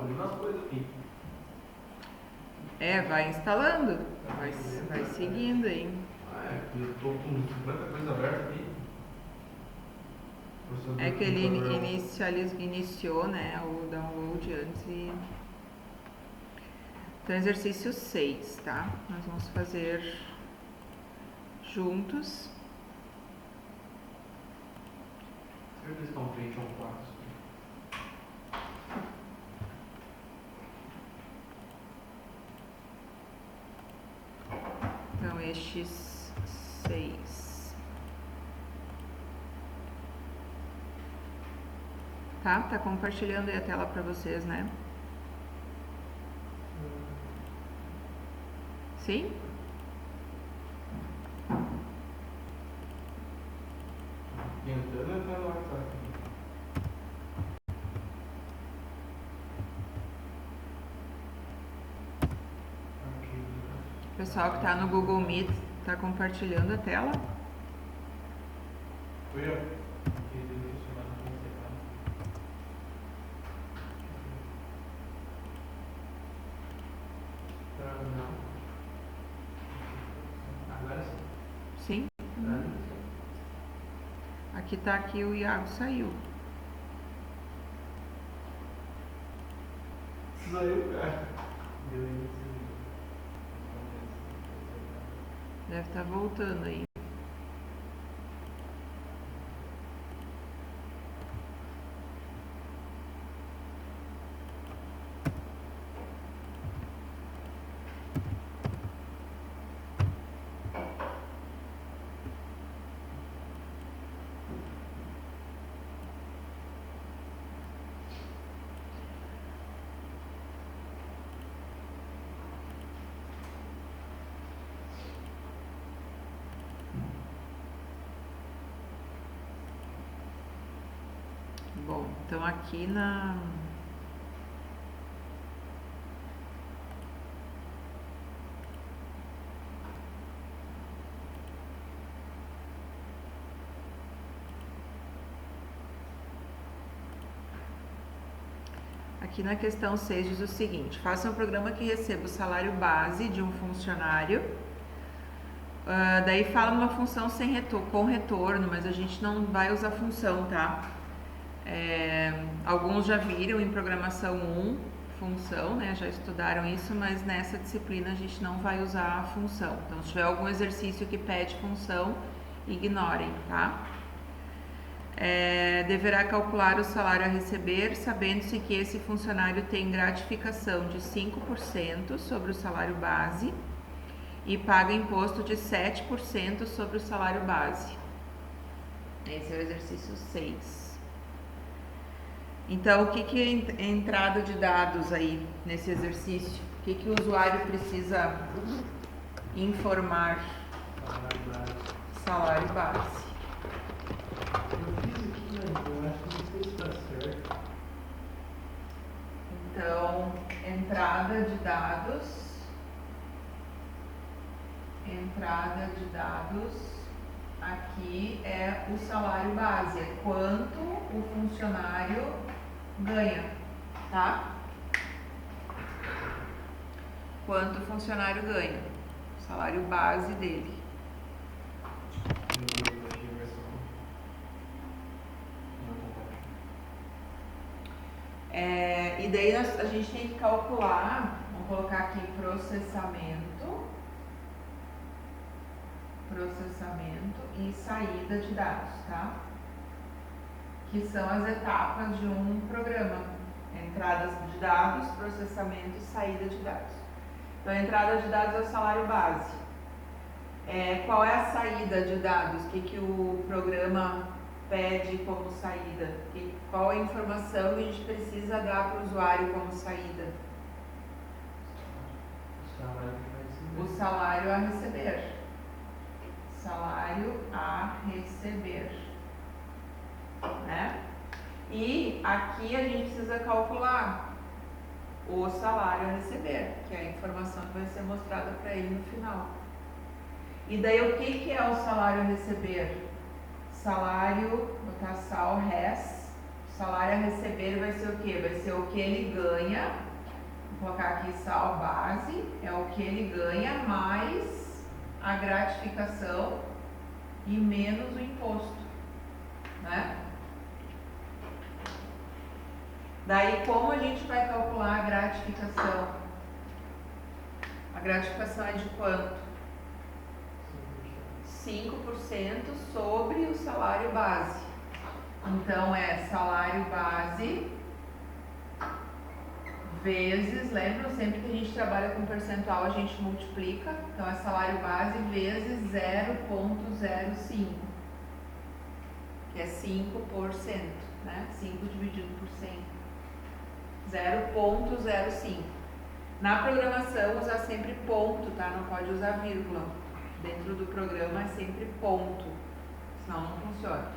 fazendo as coisas aqui. Vai instalando, vai seguindo aí. Eu tô com 50 coisas abertas aqui. É que ele iniciou, né, o download antes e... Então, exercício 6, tá? Nós vamos fazer juntos. Será que eles estão frente ao 4? Então, estes 6. Tá compartilhando aí a tela para vocês, né? Sim? Entrando no WhatsApp. O pessoal que tá no Google Meet tá compartilhando a tela? Foi eu. Agora sim. Sim? Aqui tá aqui, o Iago saiu. Saiu, cara. Deve estar voltando aí. Bom, então aqui na questão 6 diz o seguinte: faça um programa que receba o salário base de um funcionário. Daí fala uma função com retorno, mas a gente não vai usar função, tá? Alguns já viram em programação 1 função, né? Já estudaram isso, mas nessa disciplina a gente não vai usar a função. Então, se tiver algum exercício que pede função, ignorem, tá? Deverá calcular o salário a receber, sabendo-se que esse funcionário tem gratificação de 5% sobre o salário base e paga imposto de 7% sobre o salário base. Esse é o exercício 6. Então, o que é entrada de dados aí nesse exercício? O que o usuário precisa informar? Salário base. Então, entrada de dados, aqui é o salário base, é quanto o funcionário ganha, tá? Quanto o funcionário ganha, o salário base dele. E daí a gente tem que calcular, vamos colocar aqui processamento e saída de dados, tá? Que são as etapas de um programa: entrada de dados, processamento e saída de dados. Então, a entrada de dados é o salário base. Qual é a saída de dados? O que o programa pede como saída? Qual a informação que a gente precisa dar para o usuário como saída? O salário a receber. Salário a receber. Né? E aqui a gente precisa calcular o salário a receber, que é a informação que vai ser mostrada para ele no final. E daí o que é o salário a receber? Salário, botar sal, res, salário a receber vai ser o quê? Vai ser o que ele ganha. Vou colocar aqui sal base, é o que ele ganha mais a gratificação e menos o imposto, né? Daí, como a gente vai calcular a gratificação? A gratificação é de quanto? 5% sobre o salário base. Então, é salário base vezes, lembram? Sempre que a gente trabalha com percentual, a gente multiplica. Então, é salário base vezes 0,05, que é 5%, né? 5 dividido por 100. 0,05. Na programação, usar sempre ponto, tá? Não pode usar vírgula. Dentro do programa é sempre ponto, senão não funciona.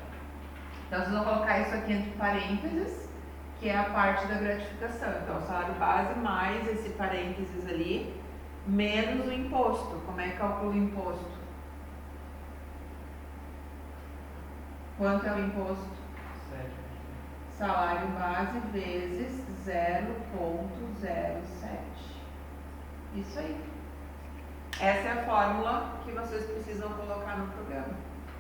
Então, vocês vão colocar isso aqui entre parênteses, que é a parte da gratificação. Então, o salário base mais esse parênteses ali, menos o imposto. Como é que calcula o imposto? Quanto é o imposto? 7. Salário base vezes 0,07. Isso aí. Essa é a fórmula que vocês precisam colocar no programa,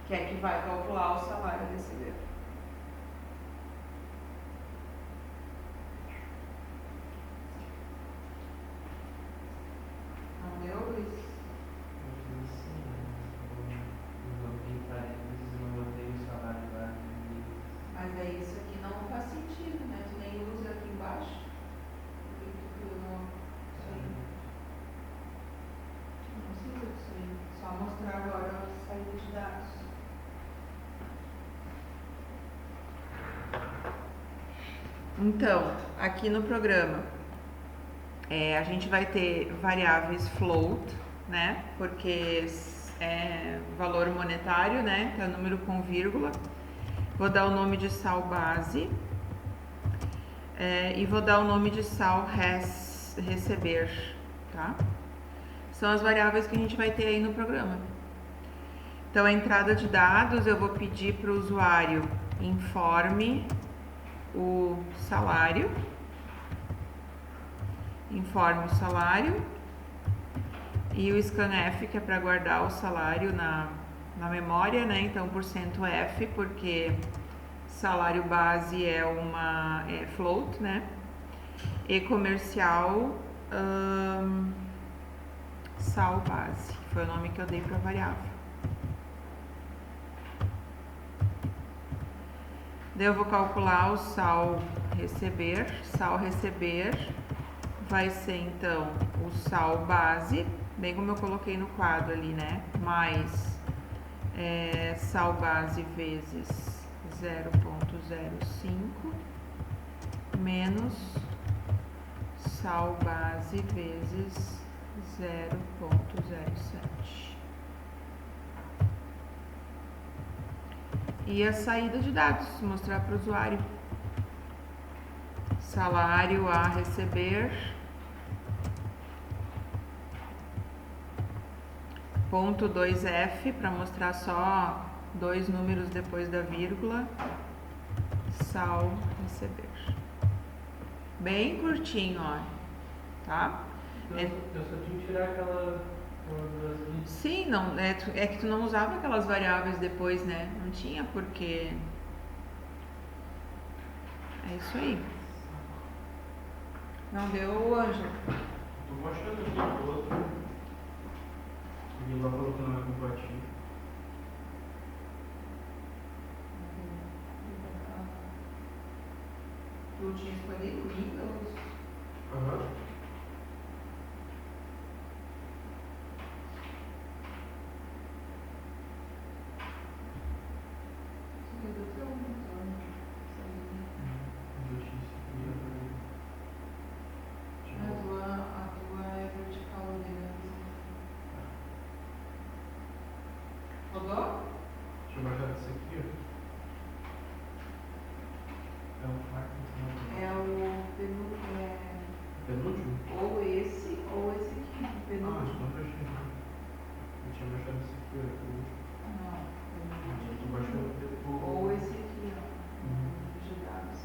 que é que vai calcular o salário a receber. Não deu, Luiz? Mas é isso aqui não faz sentido, né? Tu nem usa aqui embaixo. Porque tu criou no... Não precisa disso aí. Só mostrar agora a saída de dados. Então, aqui no programa, a gente vai ter variáveis float, né? Porque é valor monetário, né? Então, é número com vírgula. Vou dar o nome de sal base e vou dar o nome de sal receber, tá? São as variáveis que a gente vai ter aí no programa. Então, a entrada de dados, eu vou pedir para o usuário informe o salário, e o scanf, que é para guardar o salário na memória, né? Então, %F, porque salário base é float, né? E comercial, sal base, que foi o nome que eu dei para a variável. Daí eu vou calcular o sal receber. Sal receber vai ser, então, o sal base, bem como eu coloquei no quadro ali, né? Mais sal base vezes 0,05 menos sal base vezes 0,07. E a saída de dados, mostrar para o usuário. Salário a receber, ponto 2F, para mostrar só 2 números depois da vírgula, sal receber. Bem curtinho, ó, tá? Eu só tinha que tirar aquela... Sim, não, é que tu não usava aquelas variáveis depois, né? Não tinha porquê. É isso aí. Não deu, Ângelo? Tô baixando aqui o outro. E lá falou que não é compatível. Tu tinha escolhido Windows? Aham. A tua é vertical ali, né? Rodou? Deixa eu baixar isso aqui, ó. É o quarto. É o Penúltimo? ou esse aqui, o Ah, penúltimo. então fechei. Eu tinha baixado isso aqui, ó. Não, Tu baixou depois. ou esse aqui, ó. De dados.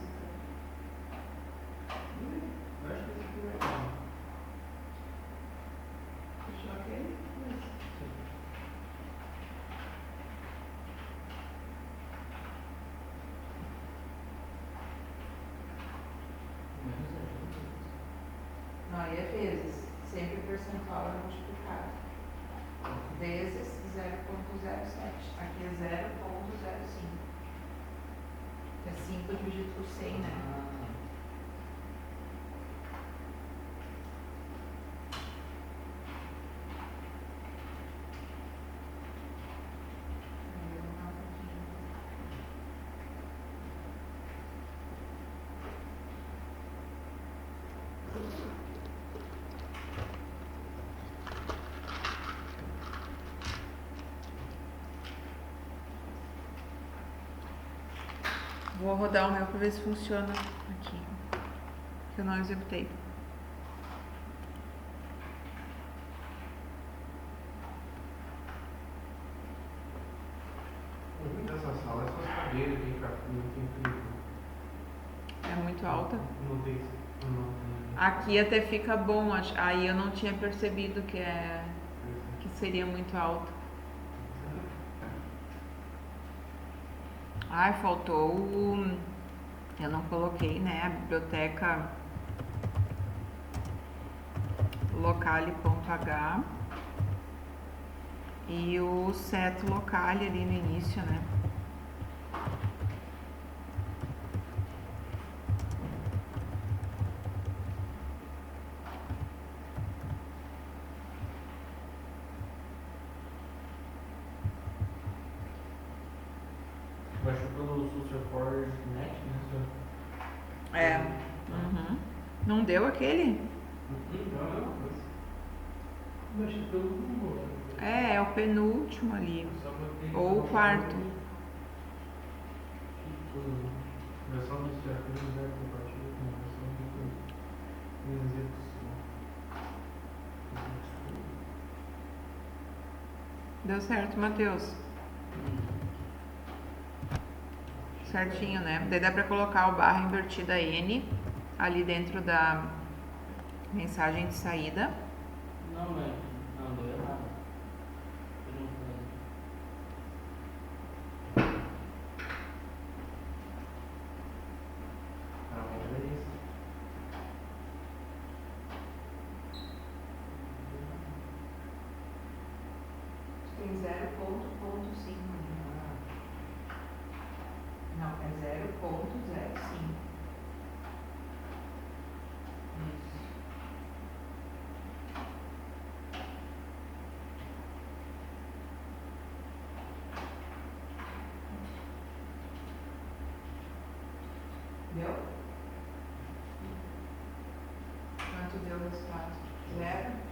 0,07. Aqui é 0,05. É 5 dividido por 100, né? Vou rodar o meu para ver se funciona aqui, que eu não executei. Essa sala, essas cadeiras aqui, cara, não tem frio. É muito alta. Não tem. Não. Aqui até fica bom, aí eu não tinha percebido que seria muito alto. Ai, faltou eu não coloquei, né, a biblioteca locale.h e o set locale ali no início, né? Baixou pelo SocialForge Net, né? É. Uhum. Não deu aquele? Não, é uma coisa. Baixei pelo Google. É o penúltimo ali. Só botei Ou o quarto. Versão dos desafios é compatível com a versão de execução. Deu certo, Matheus. Certinho, né? Daí dá pra colocar o barra invertida N ali dentro da mensagem de saída. Não, mas não, deu errado. Eu não falei. Ah, vamos ver isso. Tem 0,5. Não, é 0,05. Isso. Deu? Quanto deu o resultado? 0? É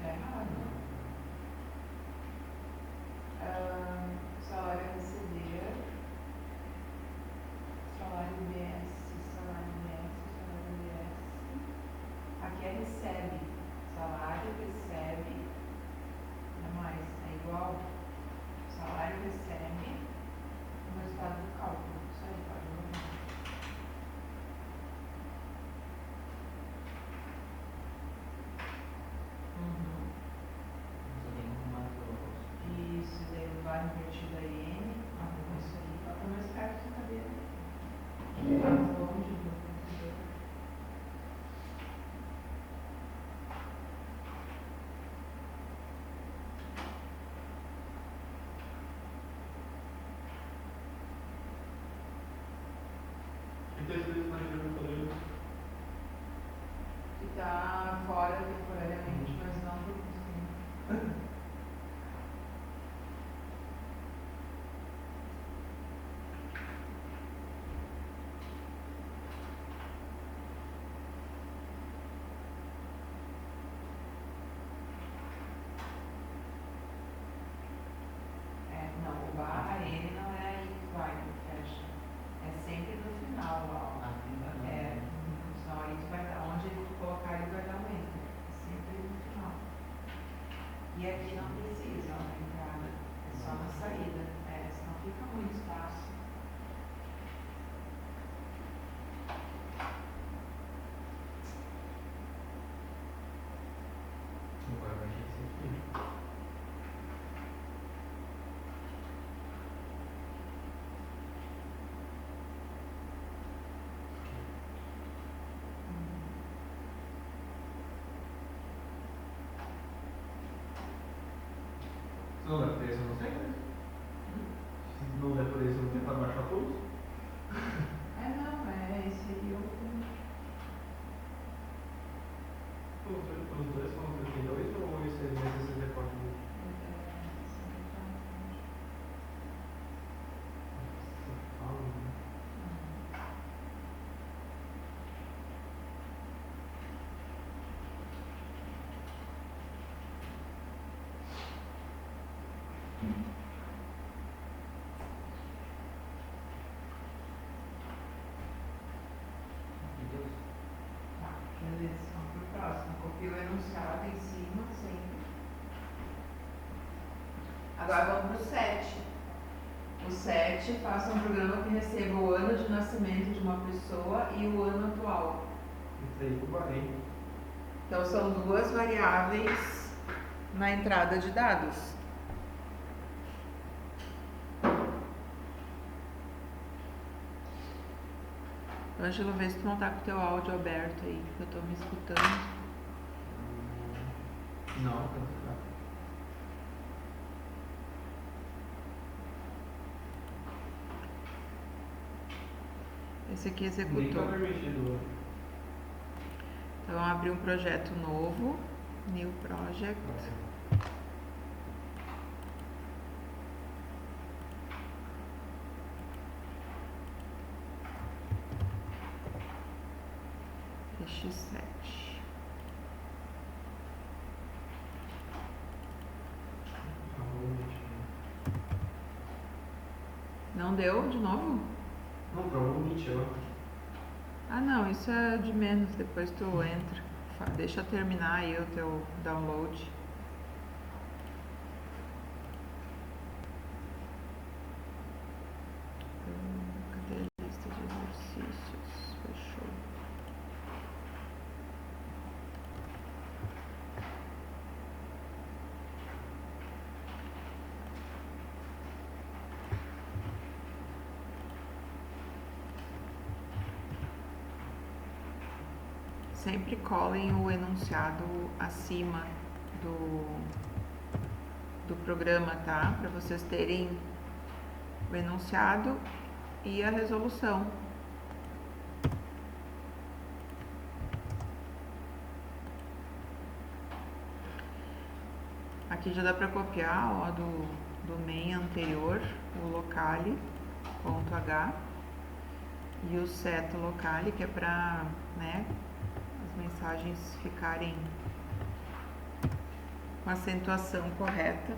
errado. Salário a receber. Salário BS. Aqui é recebe. Salário recebe. Não mais. É igual. Salário recebe. O resultado do cálculo. Isso aí, pode ver. Isso, daí o barra invertido aí N. Isso aí. Tá mais perto da cadeira. Mais longe do computador. E tem vezes mais que eu falei. Que tá fora temporariamente, mas não por muito tempo. Não, o barra N não é aí que vai, que fecha. É sempre no final lá, ó. Só aí tu vai dar, onde ele colocar ele vai dar um enter. É sempre no final. E aqui não precisa, ó, na entrada. É só na saída. Senão fica muito espaço. Agora vai ter que ser feito. Não dá pra ter essa não sei. todos? Não, é esse aí eu. Os dois são 32 ou esse é 64? Fala, né? Beleza, vamos pro próximo. Copia o enunciado em cima, sempre. Agora vamos pro 7. O 7, faça um programa que receba o ano de nascimento de uma pessoa e o ano atual. Isso aí, tubarão. Então são duas variáveis na entrada de dados. Ângelo, vê se tu não tá com o teu áudio aberto aí, que eu tô me escutando. Não, tá. Esse aqui Nem executou. tá mexido. Então vamos abrir um projeto novo. New Project. X7. Não deu de novo? Não, provavelmente eu. Ah não, isso é de menos, depois tu entra. Deixa eu terminar aí o teu download. Cadê a lista de exercícios? Fechou. Sempre colhem o enunciado acima do programa, tá? Para vocês terem o enunciado e a resolução. Aqui já dá para copiar, ó, do main anterior, o locale.h e o set locale, que é para, né, as mensagens ficarem com a acentuação correta.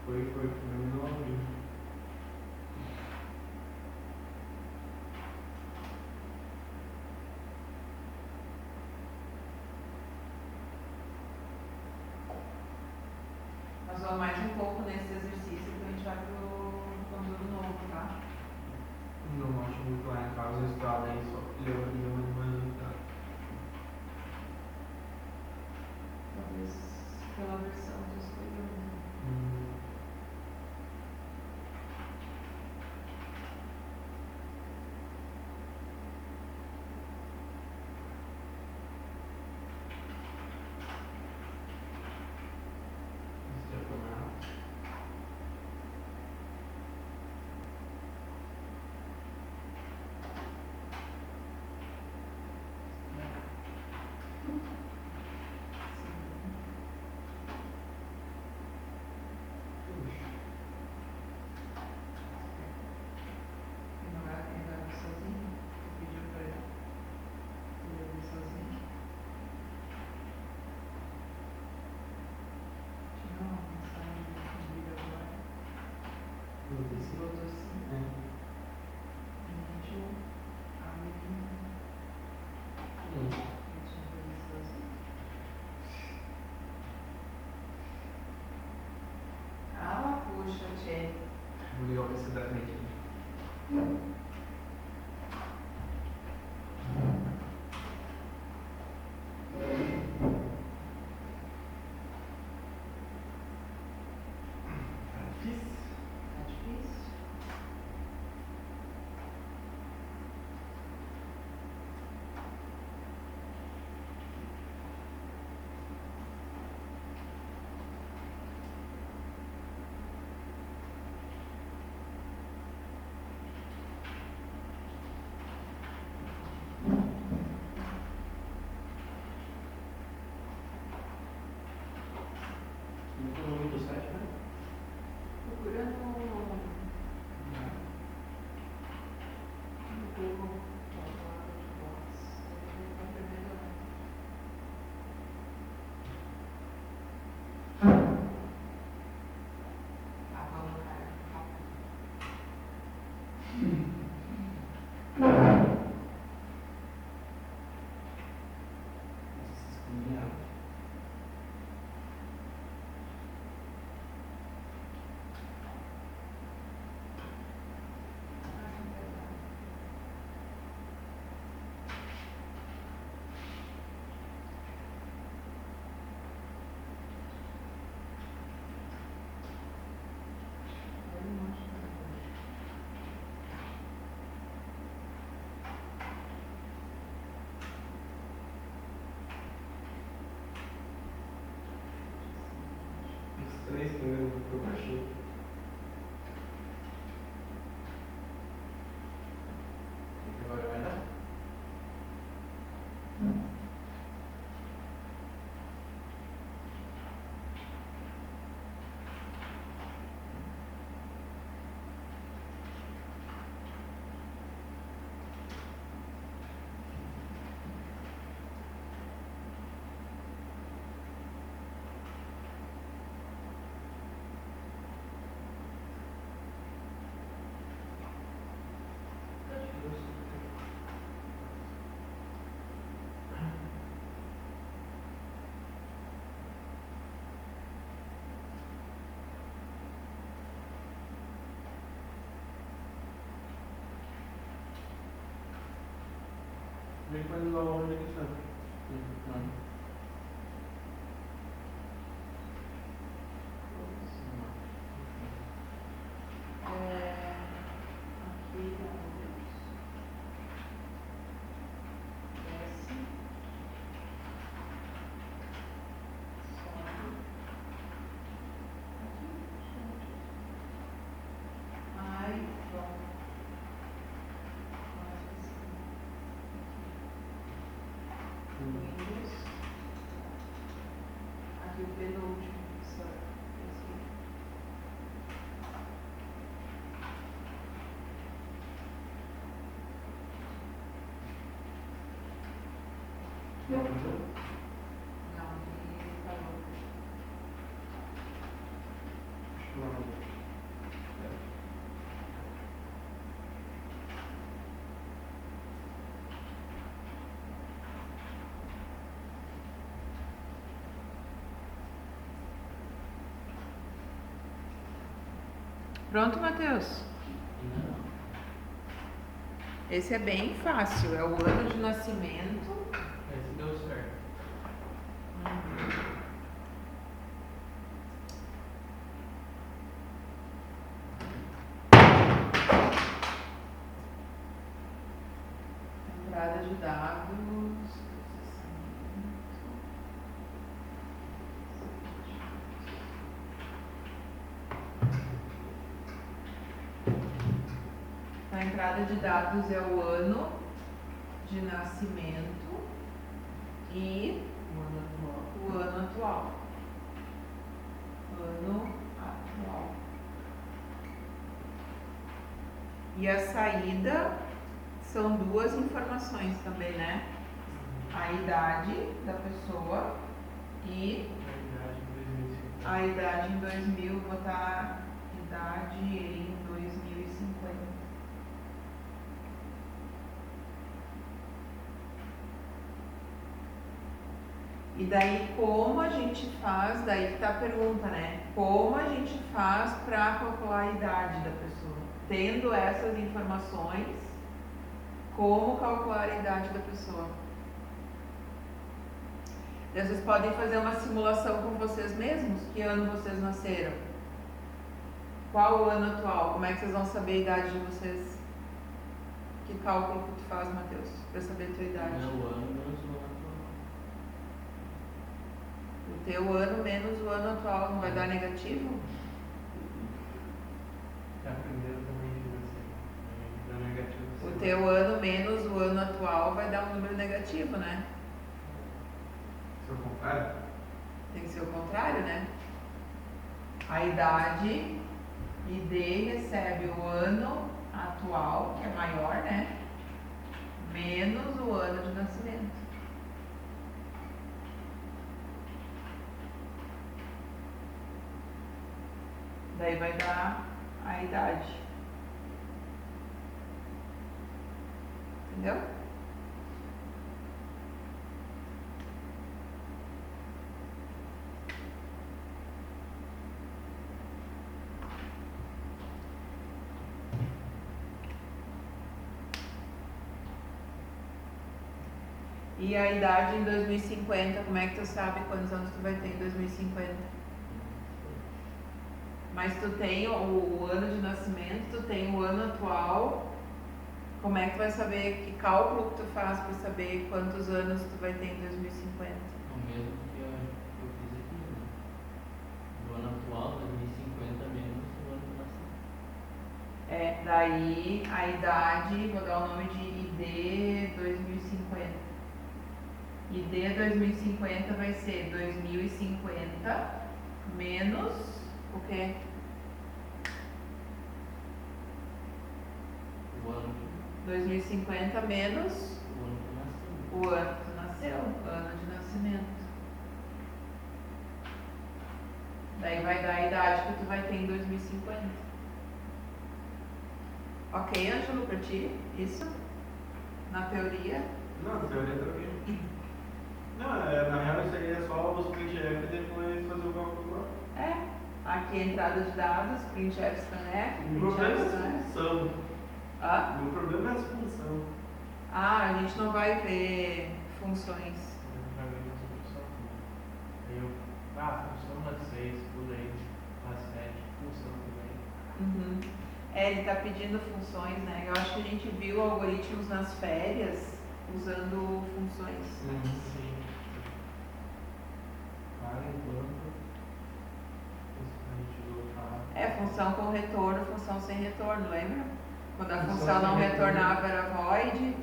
Foi fenomenal. Nós vamos mais um pouco nesse exercício, então a gente vai pro conteúdo novo, tá? Não acho muito lá em casa, eu estava aí só que eu ia mais resultado. Talvez pela versão que escolheu, né? Isso já foi mais. Linear. Os três primeiros que eu baixei. Agora vai dar? Vem quando lá onde é que está. Aqui, desce, sobe, ai, volta, mais pra cima, Windows, aqui o penúltimo, só esse. Não, não. Não, ele falou. Acho que lá não. Pronto, Matheus? Não. Esse é bem fácil, é o ano de nascimento. Esse deu certo. Entrada de dados. A entrada de dados é o ano de nascimento e o ano atual. Ano atual. E a saída são duas informações também, né? A idade da pessoa e A idade em 2005. a idade em 2000, vou botar idade em 2050. E daí como a gente faz, daí que tá a pergunta, né? Como a gente faz para calcular a idade da pessoa? Tendo essas informações, como calcular a idade da pessoa? Vocês podem fazer uma simulação com vocês mesmos? Que ano vocês nasceram? Qual o ano atual? Como é que vocês vão saber a idade de vocês? Que cálculo que tu faz, Matheus, para saber a tua idade? Meu ano menos o ano O teu ano menos o ano atual não vai dar negativo? É a primeira também diz assim. Dá negativo. O teu ano menos o ano atual vai dar um número negativo, né? Se eu contrário? Tem que ser o contrário, né? A idade, ID recebe o ano atual, que é maior, né? Menos o ano de nascimento. Daí vai dar a idade. Entendeu? E a idade em 2050, como é que tu sabe quantos anos tu vai ter em 2050? Mas tu tem o ano de nascimento, tu tem o ano atual. Como é que tu vai saber, que cálculo que tu faz para saber quantos anos tu vai ter em 2050? O mesmo que eu fiz aqui, né? Do ano atual, 2050 menos o ano que nasceu. Daí a idade, vou dar o nome de ID 2050. ID 2050 vai ser 2050 menos o quê? O ano que 2050 menos nasceu. o ano que tu nasceu, ano de nascimento. Daí vai dar a idade que tu vai ter em 2050. Ok, Ângelo, pra ti? Isso? Na teoria? Não, a teoria tá ok. Não, na real isso aí é só os printf e depois fazer o cálculo lá. Aqui a entrada de dados, printf scanf, O problema é printf a scanf. função. Ah? O problema é a função. A gente não vai ver funções. Vai ver essa função também. Aí função das 6, pulei. Das 7, função também. Ele está pedindo funções, né? Eu acho que a gente viu algoritmos nas férias usando funções. Sim. Enquanto a gente voltar. Função com retorno, função sem retorno, lembra? Quando a Função função sem não retorno. retornava era void,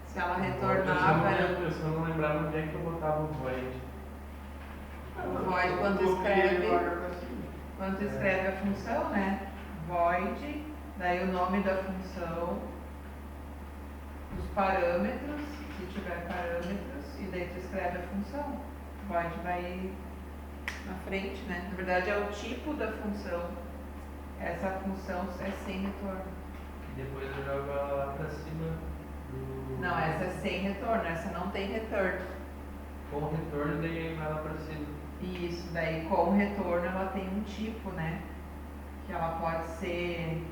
se ela retornava era Eu só não lembrava onde é que eu botava o void. o void quando tu escreve a função, né? Void, daí o nome da função, os parâmetros, se tiver parâmetros, e daí tu escreve a função. Void vai na frente, né? Na verdade é o tipo da função. Essa função é sem retorno. E depois eu jogo ela lá pra cima do. Não, essa é sem retorno, essa não tem retorno. Com retorno, daí vai lá pra cima. Isso, daí com retorno ela tem um tipo, né? Que ela pode ser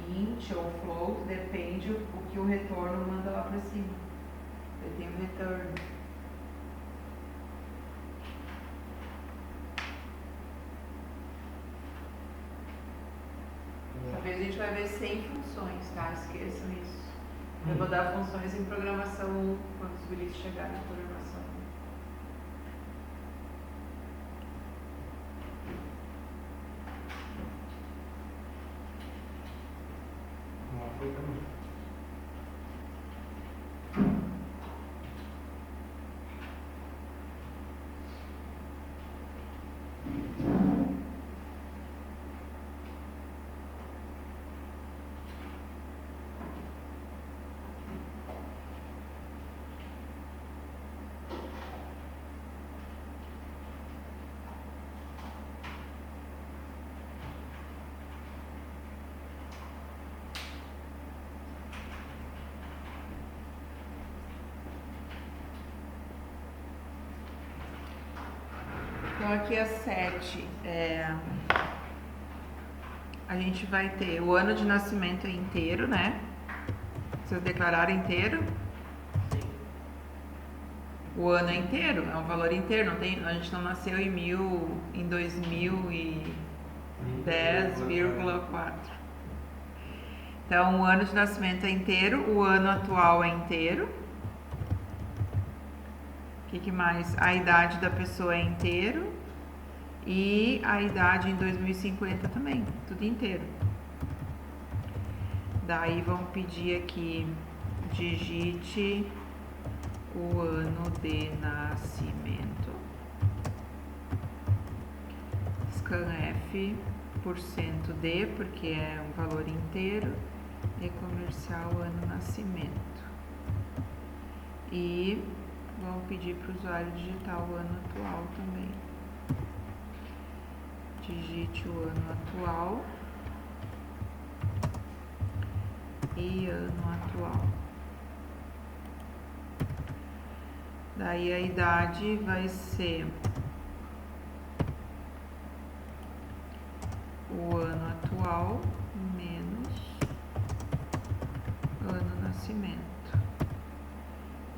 int ou float, depende o que o retorno manda lá pra cima. Ele tem um retorno. Talvez a gente vai ver 100 funções, tá? Esqueçam isso. Eu vou dar funções em programação 1 quando os guris chegarem na programação 1. Uma foi também. Então aqui é 7. A gente vai ter o ano de nascimento inteiro, né? Vocês declararam inteiro? O ano é inteiro, é um valor inteiro, não tem, a gente não nasceu em 2010,4. Então o ano de nascimento é inteiro, o ano atual é inteiro. O que mais? A idade da pessoa é inteiro e a idade em 2050 também, tudo inteiro. Daí vão pedir aqui, digite o ano de nascimento, scanf %d, porque é um valor inteiro, e comercial ano nascimento. E vão pedir para o usuário digitar o ano atual também. Digite o ano atual e ano atual. Daí a idade vai ser o ano atual menos ano nascimento.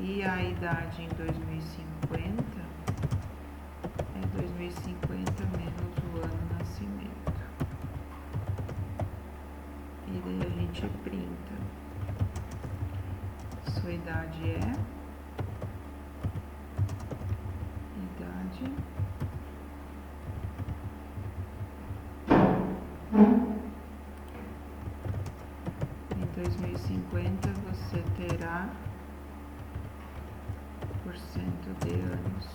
E a idade em 2050 é 2050 menos o ano de nascimento. E daí a gente printa. Sua idade é idade em 2050 você terá por cento de anos.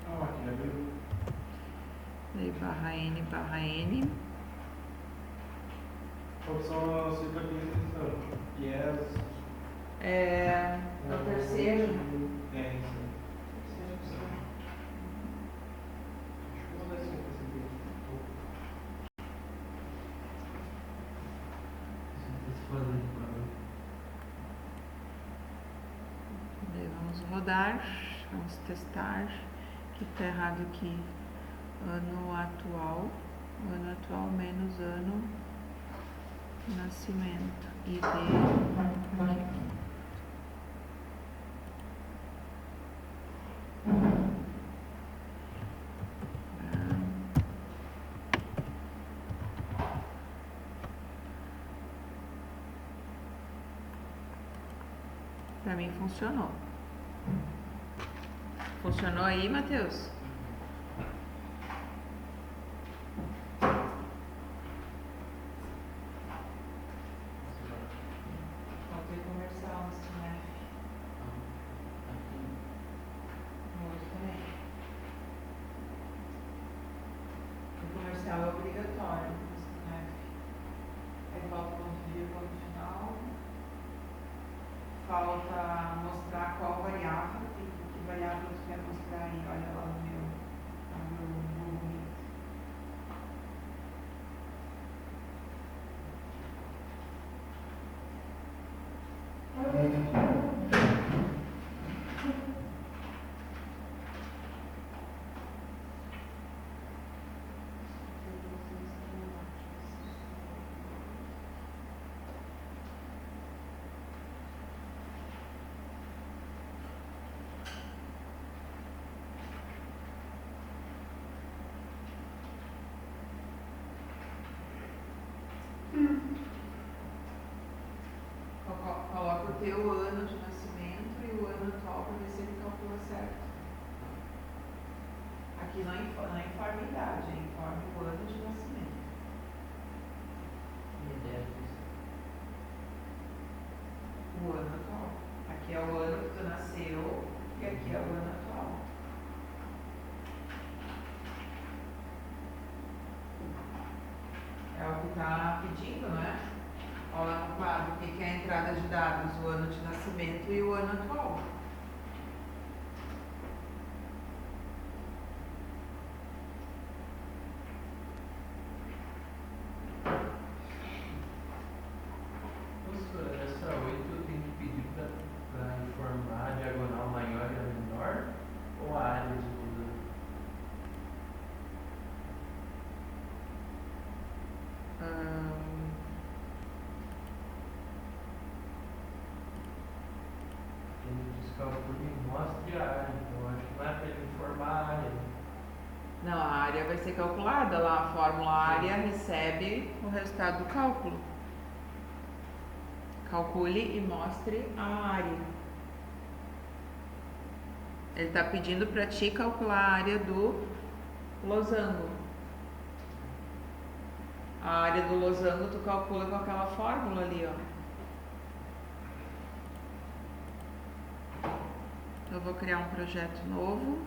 Aqui abriu. Daí barra N. Opção cifra aqui então. Yes. É o terceiro. É isso. Daí vamos rodar, vamos testar, que tá errado aqui, ano atual menos ano nascimento, ID, pra mim funcionou. Funcionou aí, Matheus? Faltou comercial no CNF. No outro também. O comercial é obrigatório no CNF. Aí falta ponto de vírgula no final. Falta mostrar qual variável, que variável você quer mostrar aí, olha lá no meu Google Meet. Coloca o teu ano de nascimento e o ano atual para ver se ele calcula certo. Aqui não informa idade, informa o ano de nascimento. O ano atual. Aqui é o ano que tu nasceu e aqui é o ano atual. É o que está pedindo, não é? Olha lá no quadro o que é a entrada de dados, o ano de nascimento e o ano atual. Professora, essa 8 eu tenho que pedir para informar a diagonal maior e a menor ou a área de uso? Ele descalcula e mostra a área, então acho que não é para ele informar a área. Não, a área vai ser calculada lá, a fórmula área recebe o resultado do cálculo. Calcule e mostre a área. Ele está pedindo para ti calcular a área do losango. A área do losango tu calcula com aquela fórmula ali, ó. Eu vou criar um projeto novo.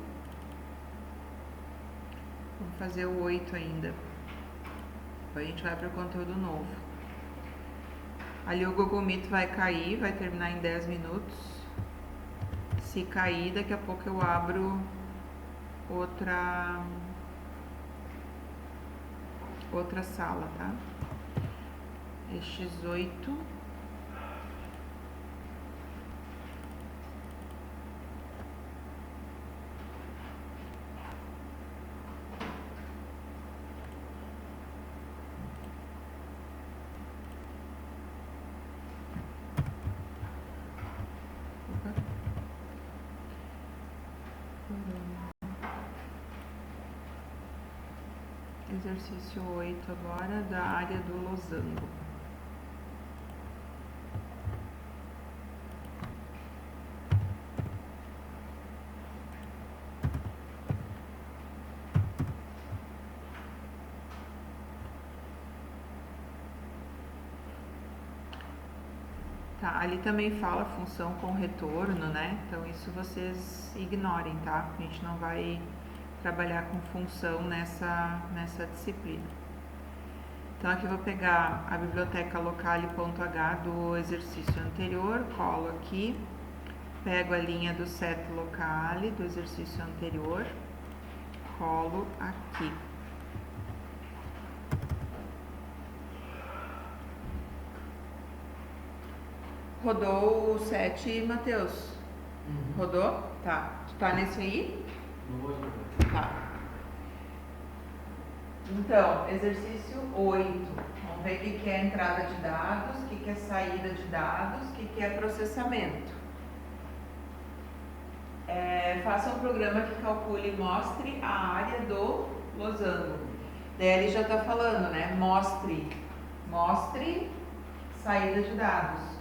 Vamos fazer o 8 ainda. Depois a gente vai para o conteúdo novo. Ali o Google Meet vai cair, vai terminar em 10 minutos. Se cair, daqui a pouco eu abro outra sala, tá? X8. exercício 8 agora, da área do losango. Tá, ali também fala função com retorno, né? Então isso vocês ignorem, tá? A gente não vai trabalhar com função nessa disciplina. Então aqui eu vou pegar a biblioteca locale.h do exercício anterior, colo aqui, pego a linha do set locale do exercício anterior, colo aqui. Rodou o set, Matheus? Rodou? Tá. Tu tá nesse aí? Não vou jogar. Tá. Então, exercício 8. Vamos ver o que é entrada de dados, o que é saída de dados, o que é processamento. Faça um programa que calcule e mostre a área do losango. Daí ele já está falando, né? Mostre saída de dados.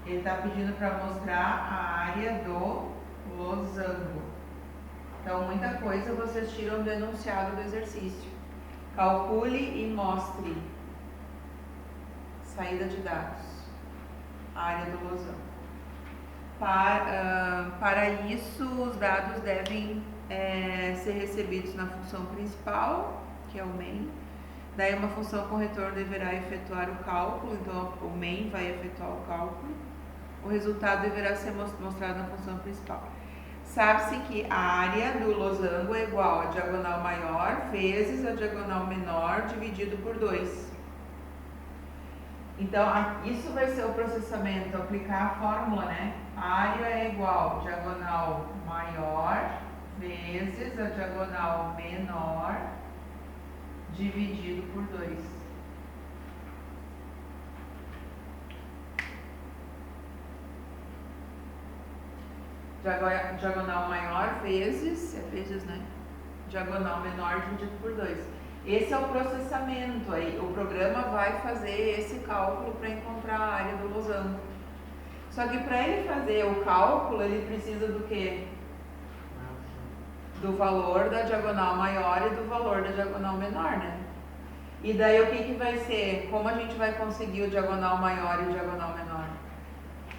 Ele está pedindo para mostrar a área do losango. Então, muita coisa vocês tiram do enunciado do exercício. Calcule e mostre saída de dados, área do losango. Para isso, os dados devem ser recebidos na função principal, que é o main. Daí, uma função com retorno deverá efetuar o cálculo, então o main vai efetuar o cálculo. O resultado deverá ser mostrado na função principal. Sabe-se que a área do losango é igual a diagonal maior vezes a diagonal menor dividido por 2. Então, isso vai ser o processamento, aplicar a fórmula, né? A área é igual a diagonal maior vezes a diagonal menor dividido por 2. Diagonal maior vezes, né? Diagonal menor dividido por 2. Esse é o processamento aí. O programa vai fazer esse cálculo para encontrar a área do losango. Só que para ele fazer o cálculo, ele precisa do quê? Do valor da diagonal maior e do valor da diagonal menor, né? E daí o que vai ser? Como a gente vai conseguir o diagonal maior e o diagonal menor?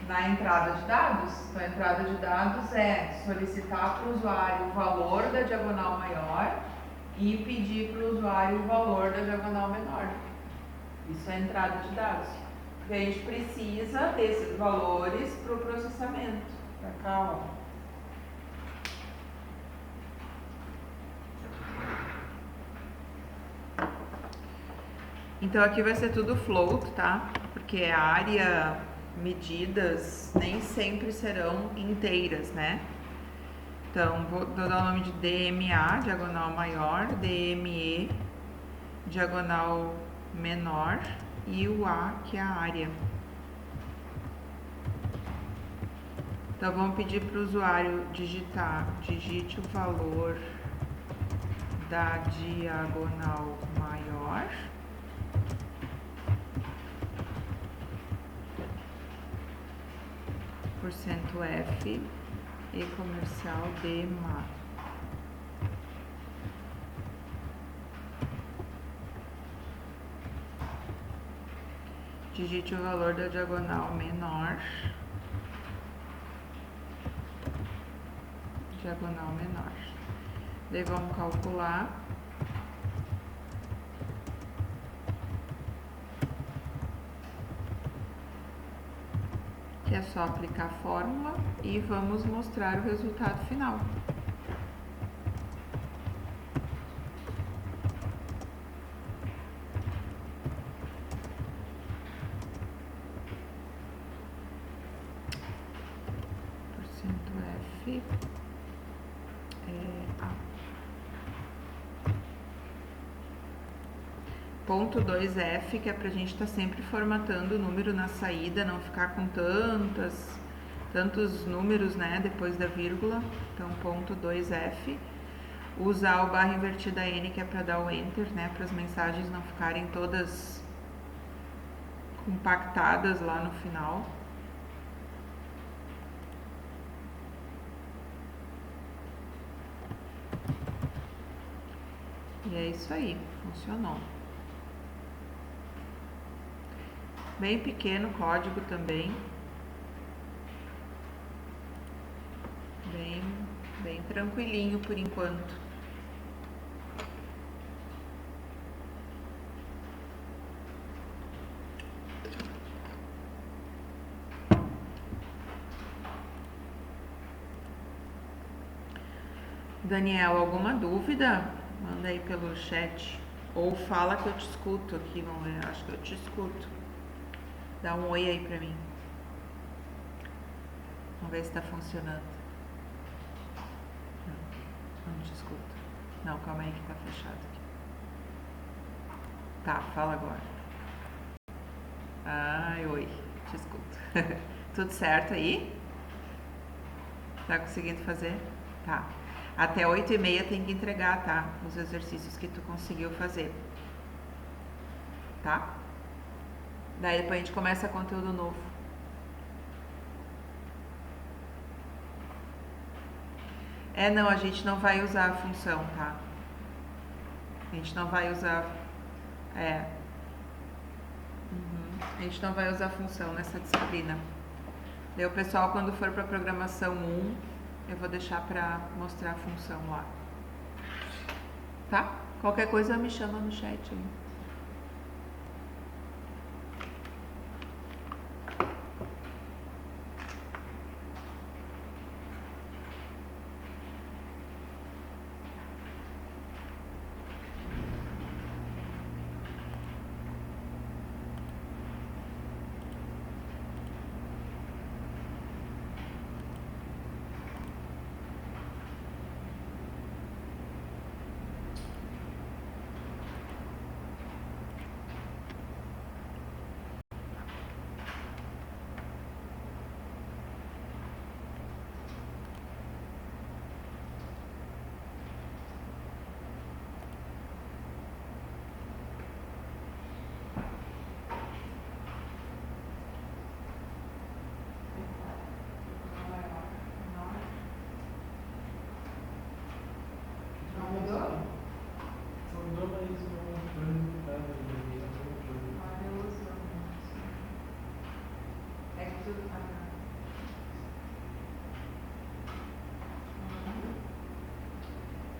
Na entrada de dados. Então, a entrada de dados é solicitar para o usuário o valor da diagonal maior e pedir para o usuário o valor da diagonal menor. Isso é a entrada de dados. Porque a gente precisa desses valores para o processamento. Para cá, ó. Então, aqui vai ser tudo float, tá? Porque a área, medidas, nem sempre serão inteiras, né? Então, vou dar o nome de DMA, diagonal maior, DME, diagonal menor, e o A, que é a área. Então, vamos pedir para o usuário digite o valor da diagonal maior. %F e comercial DMA. Digite o valor da diagonal menor. Diagonal menor. Daí vamos calcular. Que é só aplicar a fórmula e vamos mostrar o resultado final. %F é A. Ponto 2F, que é pra gente estar sempre formatando o número na saída, não ficar com tantos números, né, depois da vírgula. Então, ponto 2F. usar o barra invertida N, que é para dar o Enter, né? Para as mensagens não ficarem todas compactadas lá no final. E é isso aí, funcionou. Bem pequeno o código também. Bem tranquilinho por enquanto. Daniel, alguma dúvida? Manda aí pelo chat. Ou fala que eu te escuto aqui, vamos ver. Acho que eu te escuto. Dá um oi aí pra mim. Vamos ver se tá funcionando. Não te escuto. Não, calma aí que tá fechado aqui. Tá, fala agora. Ai, oi, te escuto. Tudo certo aí? Tá conseguindo fazer? Tá. Até 8h30 tem que entregar, tá? Os exercícios que tu conseguiu fazer. Tá? Daí depois a gente começa conteúdo novo. Não, a gente não vai usar a função, tá? A gente não vai usar... A gente não vai usar a função nessa disciplina. Daí o pessoal, quando for para programação 1, eu vou deixar para mostrar a função lá. Tá? Qualquer coisa me chama no chat aí.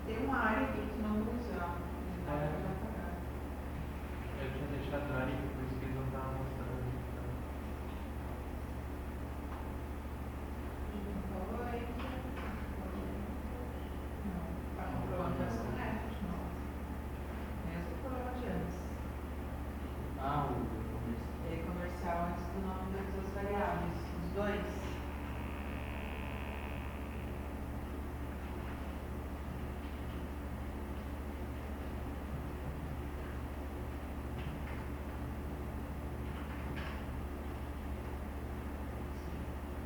Tem uma área aqui que tu não usa. Eu tinha deixado na área, por isso que eles não estavam mostrando. Comercial antes do nome das duas variáveis, os dois.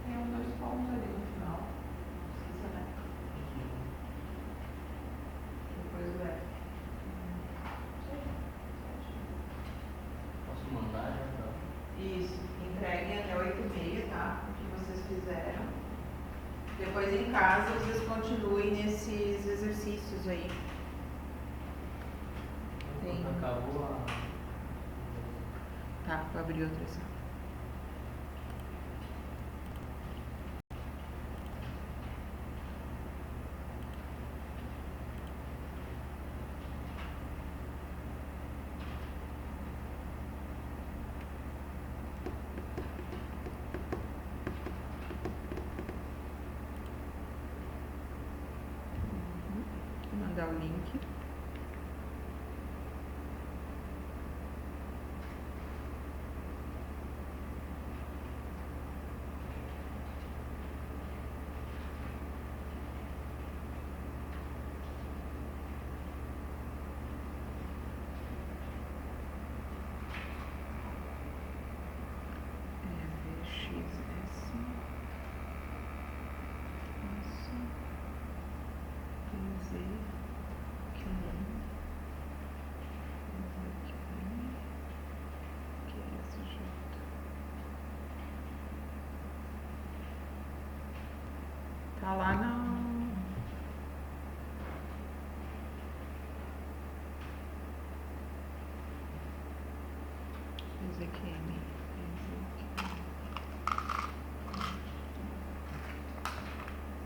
Tem uns dois pontos ali no final. Não precisa, né? Depois o F. Posso mandar já? Tá? Isso, entreguem até 8h30, tá? O que vocês fizeram. Depois em casa vocês continuem nesses exercícios aí. Tem. Acabou a... Tá, vou abrir outra sala. Vou mandar o link. VXS. Tá lá no... Ezequiel.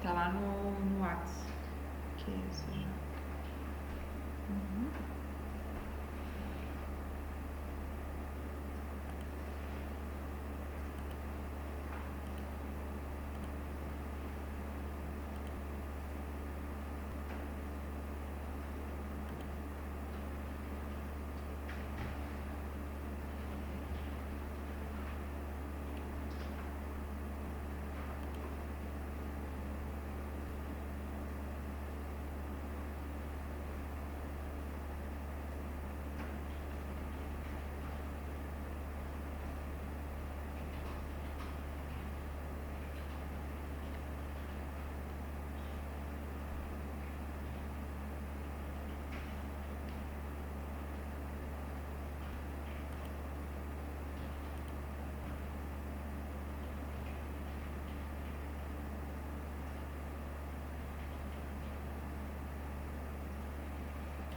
Tá lá no WhatsApp. Que é isso já. Uhum.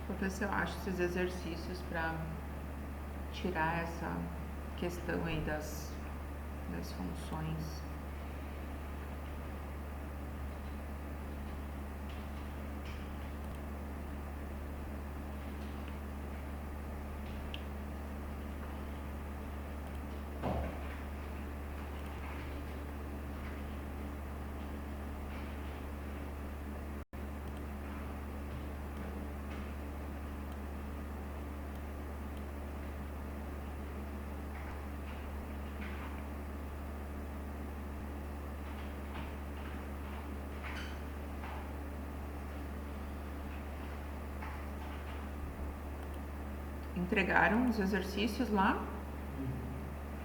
Vou ver se eu acho esses exercícios para tirar essa questão aí das funções. Entregaram os exercícios lá?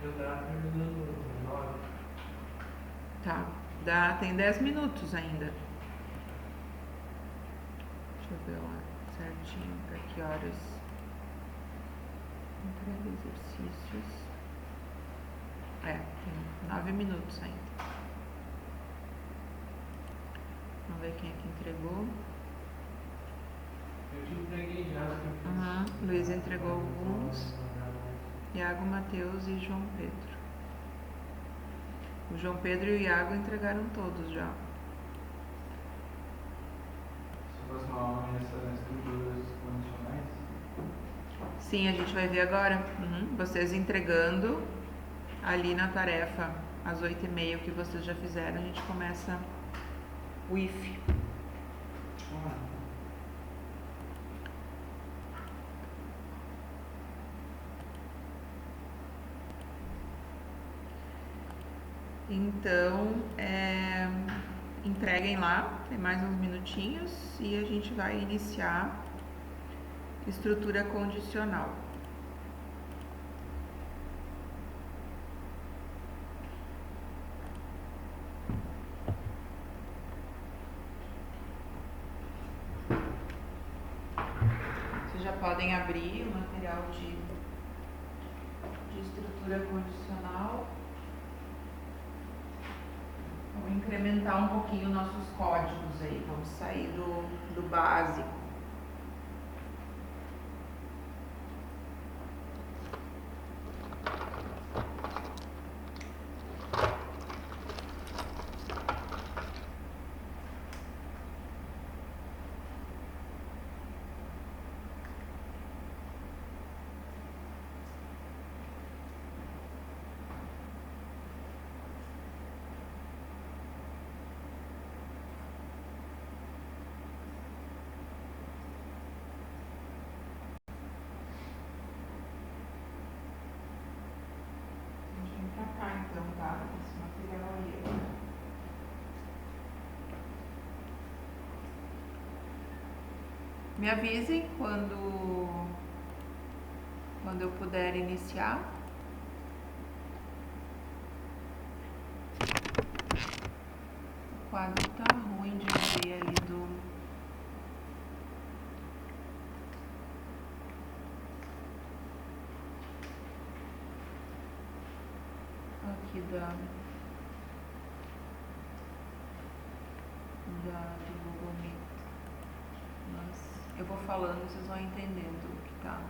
Eu tava terminando 9. Tá. Tem 10 minutos ainda. Deixa eu ver lá certinho para que horas. Entrega exercícios. Tem 9 minutos ainda. Vamos ver quem é que entregou. Eu te entreguei já. Luiz entregou alguns. Iago, Matheus e João Pedro. O João Pedro e o Iago entregaram todos já. Se fosse uma aula nessas estruturas condicionais? Sim, a gente vai ver agora. Vocês entregando ali na tarefa às 8h30 o que vocês já fizeram, a gente começa o if. Então, entreguem lá, tem mais uns minutinhos e a gente vai iniciar estrutura condicional. Vocês já podem abrir o material de estrutura condicional. Vamos incrementar um pouquinho nossos códigos aí, vamos sair do básico. Pra cá então, tá? Esse material aí. Me avisem quando eu puder iniciar. O quadro tá ruim de ver ali aqui do Google Meet. Mas eu vou falando, vocês vão entendendo o que tá.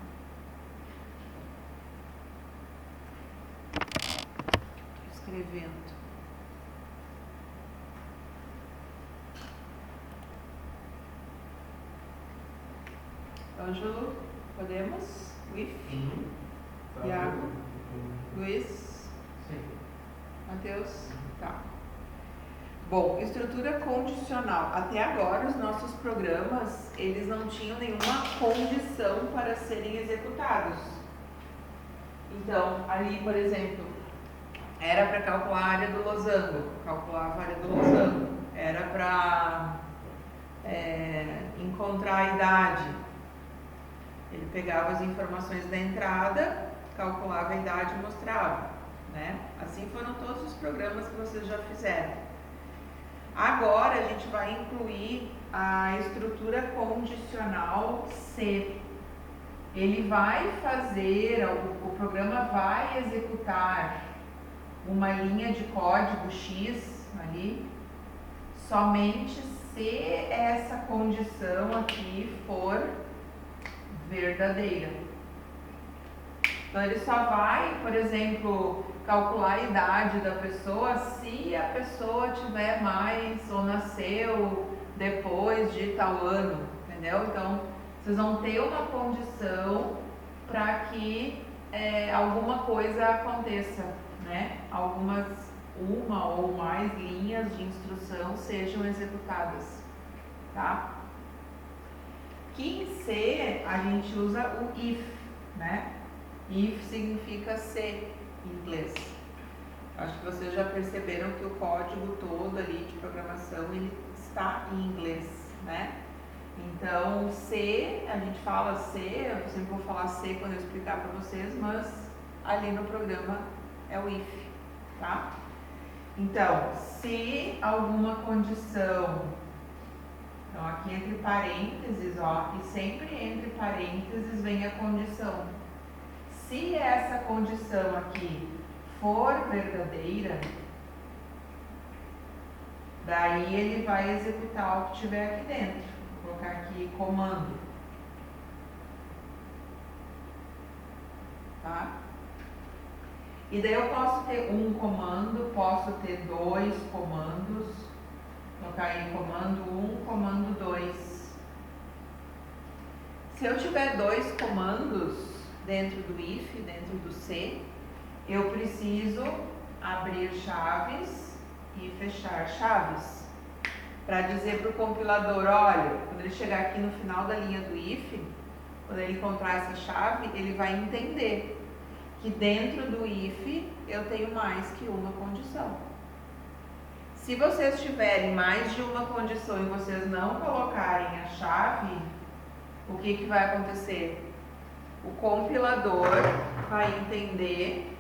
Tô escrevendo. Ângelo, podemos? With? Tá Iago? bom. Luiz? Sim. Matheus? Tá. Bom, estrutura condicional. Até agora, os nossos programas, eles não tinham nenhuma condição para serem executados. Então, ali, por exemplo, era para calcular a área do losango, calculava a área do losango. Era para encontrar a idade. Ele pegava as informações da entrada, calculava a idade e mostrava, né? Assim foram todos os programas que vocês já fizeram. Agora a gente vai incluir a estrutura condicional C. Ele vai fazer, o programa vai executar uma linha de código X ali, somente se essa condição aqui for verdadeira. Então ele só vai, por exemplo, calcular a idade da pessoa se a pessoa tiver mais ou nasceu depois de tal ano, entendeu? Então vocês vão ter uma condição para que alguma coisa aconteça, né? Uma ou mais linhas de instrução sejam executadas, tá? Que em C a gente usa o if, né? If significa se em inglês. Acho que vocês já perceberam que o código todo ali de programação ele está em inglês, né? Então, C, a gente fala C, eu sempre vou falar C quando eu explicar para vocês, mas ali no programa é o if, tá? Então, se alguma condição, então aqui entre parênteses, ó, e sempre entre parênteses vem a condição. Se essa condição aqui for verdadeira, daí ele vai executar o que tiver aqui dentro. Vou colocar aqui comando. Tá? E daí eu posso ter um comando, posso ter dois comandos. Vou colocar aí comando 1, comando 2. Se eu tiver dois comandos dentro do if, dentro do C, eu preciso abrir chaves e fechar chaves. Para dizer para o compilador, olha, quando ele chegar aqui no final da linha do if, quando ele encontrar essa chave, ele vai entender que dentro do if eu tenho mais que uma condição. Se vocês tiverem mais de uma condição e vocês não colocarem a chave, o que vai acontecer? O compilador vai entender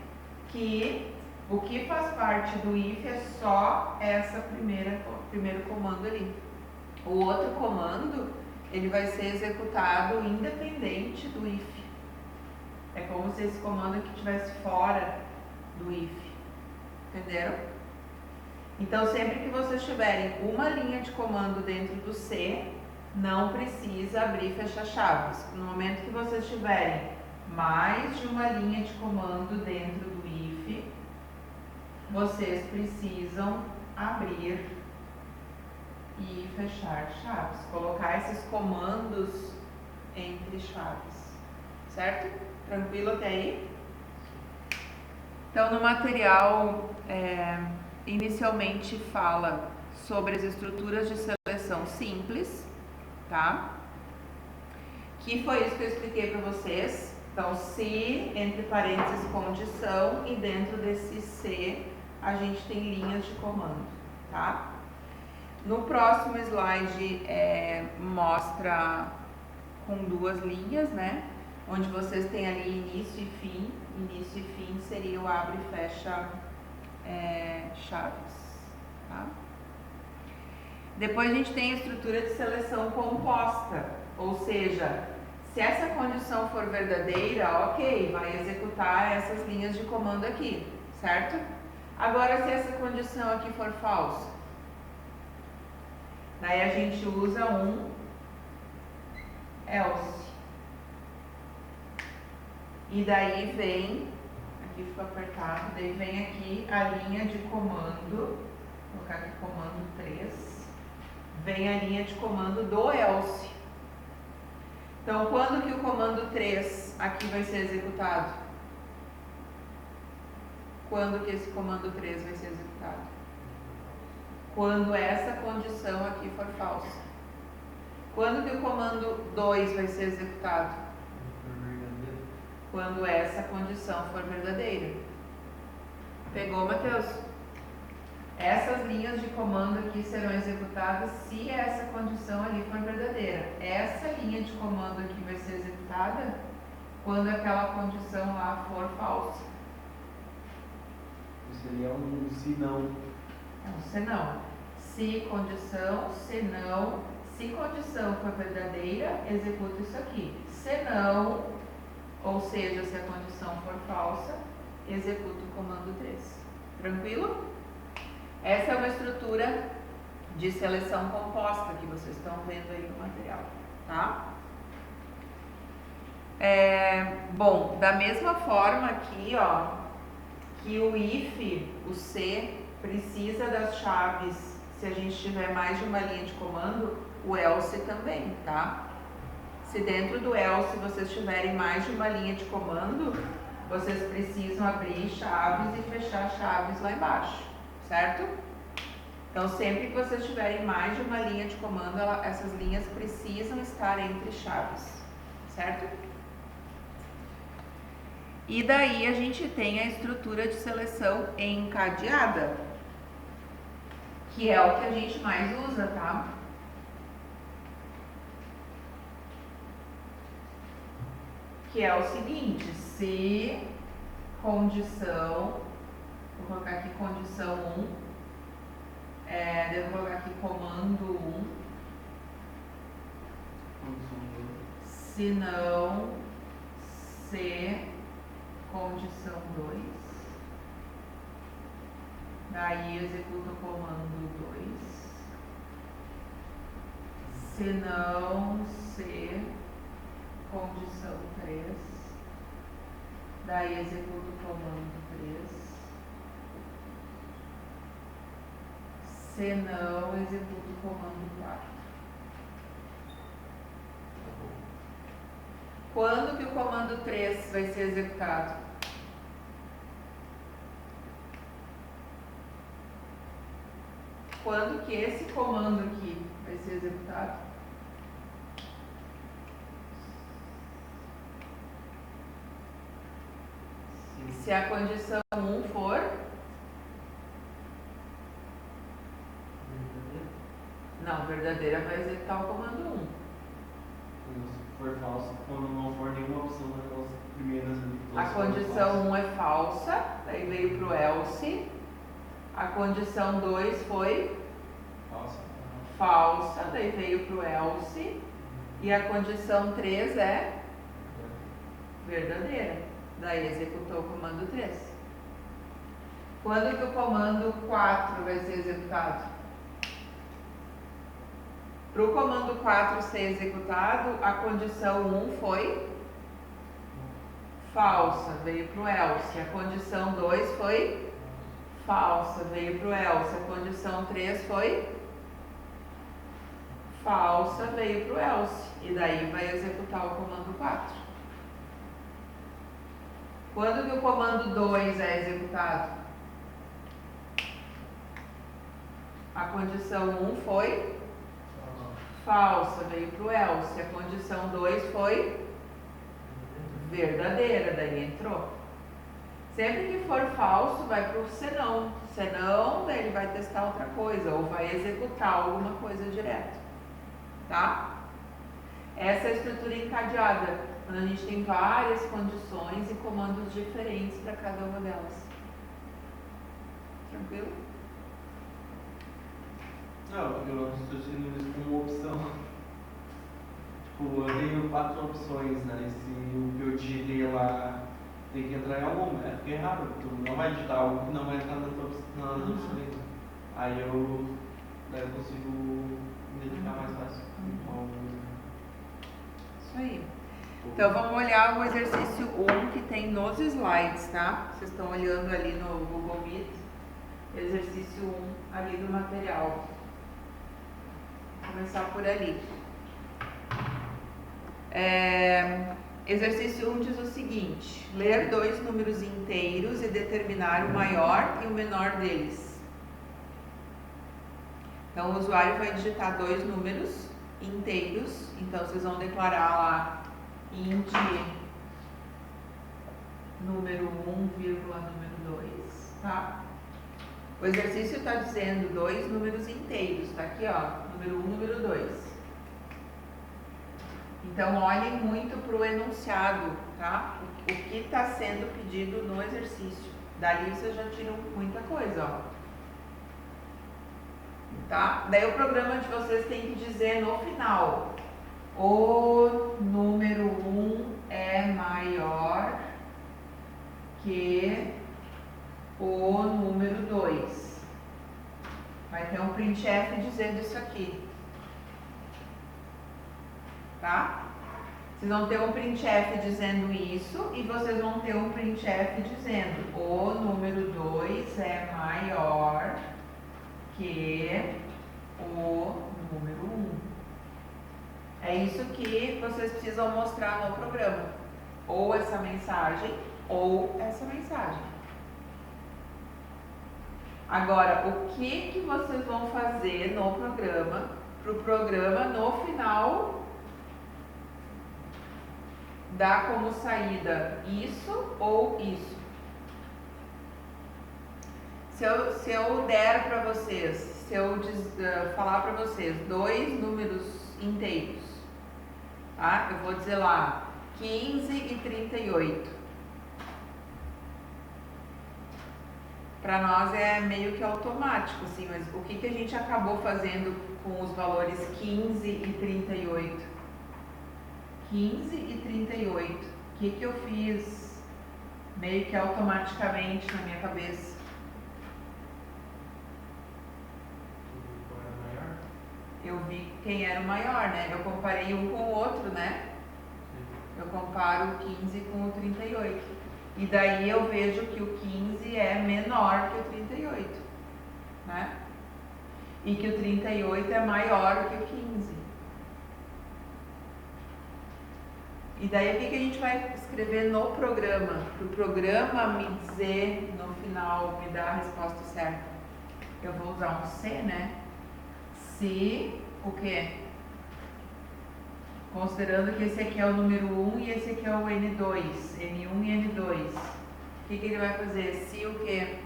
que o que faz parte do if é só essa primeiro comando ali. O outro comando, ele vai ser executado independente do if. É como se esse comando aqui estivesse fora do if. Entenderam? Então, sempre que vocês tiverem uma linha de comando dentro do C, não precisa abrir e fechar chaves. No momento que vocês tiverem mais de uma linha de comando dentro do if, vocês precisam abrir e fechar chaves. Colocar esses comandos entre chaves. Certo? Tranquilo até aí? Então, no material, inicialmente fala sobre as estruturas de seleção simples, tá? Que foi isso que eu expliquei para vocês. Então, se, entre parênteses, condição, e dentro desse C, a gente tem linhas de comando, tá? No próximo slide, mostra com duas linhas, né? Onde vocês têm ali início e fim. Início e fim seria o abre e fecha chaves, tá? Depois a gente tem a estrutura de seleção composta, ou seja, se essa condição for verdadeira, ok, vai executar essas linhas de comando aqui, certo? Agora, se essa condição aqui for falsa, Daí a gente usa um else. E daí vem, aqui ficou apertado, daí vem aqui a linha de comando, vou colocar aqui comando 3, vem a linha de comando do else. Então, quando que o comando 3 aqui vai ser executado? Quando que esse comando 3 vai ser executado? Quando essa condição aqui for falsa. Quando que o comando 2 vai ser executado? Quando essa condição for verdadeira. Pegou, Matheus? Essas linhas de comando aqui serão executadas se essa condição ali for verdadeira. Essa linha de comando aqui vai ser executada quando aquela condição lá for falsa. Seria um se não. Então, se não. Se condição, se não. Se condição for verdadeira, executa isso aqui. Se não, ou seja, se a condição for falsa, executa o comando 3. Tranquilo? Essa é uma estrutura de seleção composta que vocês estão vendo aí no material, tá? Bom, da mesma forma aqui, ó, que o if, o se, precisa das chaves, se a gente tiver mais de uma linha de comando, o else também, tá? Se dentro do else vocês tiverem mais de uma linha de comando, vocês precisam abrir chaves e fechar chaves lá embaixo, certo? Então, sempre que vocês tiverem mais de uma linha de comando, essas linhas precisam estar entre chaves, certo? E daí a gente tem a estrutura de seleção encadeada, que é o que a gente mais usa, tá? Que é o seguinte, se condição, vou colocar aqui condição 1, devo colocar aqui comando 1, se não, se condição 2, daí executa o comando 2, se não, se condição 3, daí executa o comando 3, se não, executa o comando 4. Quando que o comando 3 vai ser executado? Quando que esse comando aqui vai ser executado? Se a condição 1 for não, verdadeira vai executar o comando 1. Se for falso, quando não for nenhuma opção daquelas primeiras ali. A condição 1 é falsa, daí veio para o else. A condição 2 foi Falsa. falsa, daí veio para o else. E a condição 3 é verdadeira, daí executou o comando 3. Quando que o comando 4 vai ser executado? Para o comando 4 ser executado, a condição 1 foi falsa, veio para o else. A condição 2 foi falsa, veio para o else. A condição 3 foi falsa, veio para o else. E daí vai executar o comando 4. Quando que o comando 2 é executado? A condição 1 foi falsa, veio para o else. A condição 2 foi verdadeira, daí entrou. Sempre que for falso, vai para o senão. Senão, daí ele vai testar outra coisa, ou vai executar alguma coisa direto. Tá? Essa é a estrutura encadeada, quando a gente tem várias condições e comandos diferentes para cada uma delas. Tranquilo? Não, eu estou sendo isso como opção. Tipo, eu tenho 4 opções, né? Se o que eu digitei lá tem que entrar em alguma, é errado, tu não vai digitar algo que não vai entrar nas opções. Aí eu consigo Deve ficar mais fácil. Isso aí. Então vamos olhar o exercício 1 que tem nos slides, tá? Vocês estão olhando ali no Google Meet, exercício 1 ali do material. Vou começar por ali. Exercício 1 diz o seguinte: ler dois números inteiros e determinar o maior e o menor deles. Então o usuário vai digitar dois números inteiros, então vocês vão declarar lá int número 1, número 2, tá? O exercício está dizendo dois números inteiros, tá aqui, ó, número 1, número 2. Então, olhem muito para o enunciado, tá? O que está sendo pedido no exercício. Dali vocês já tiram muita coisa, ó. Tá? Daí o programa de vocês tem que dizer no final: o número 1 é maior que o número 2. Vai ter um printf dizendo isso aqui. Tá? Vocês vão ter um printf dizendo isso e vocês vão ter um printf dizendo o número 2 é maior que o número 1. É isso que vocês precisam mostrar no programa. Ou essa mensagem, ou essa mensagem. Agora, o que vocês vão fazer no programa, para o programa no final dar como saída isso ou isso? Se eu der para vocês, se eu falar para vocês dois números inteiros, tá? Eu vou dizer lá 15 e 38. Para nós é meio que automático, assim, mas o que a gente acabou fazendo com os valores 15 e 38? 15 e 38. O que eu fiz meio que automaticamente na minha cabeça? Eu vi quem era o maior, né? Eu comparei um com o outro, né? Eu comparo o 15 com o 38. E daí eu vejo que o 15 é menor que o 38, né? E que o 38 é maior que o 15. E daí o que a gente vai escrever no programa? Para o programa me dizer no final, me dar a resposta certa. Eu vou usar um se, né? Se o quê? Considerando que esse aqui é o número 1 e esse aqui é o N2, N1 e N2. O que ele vai fazer? Se o quê?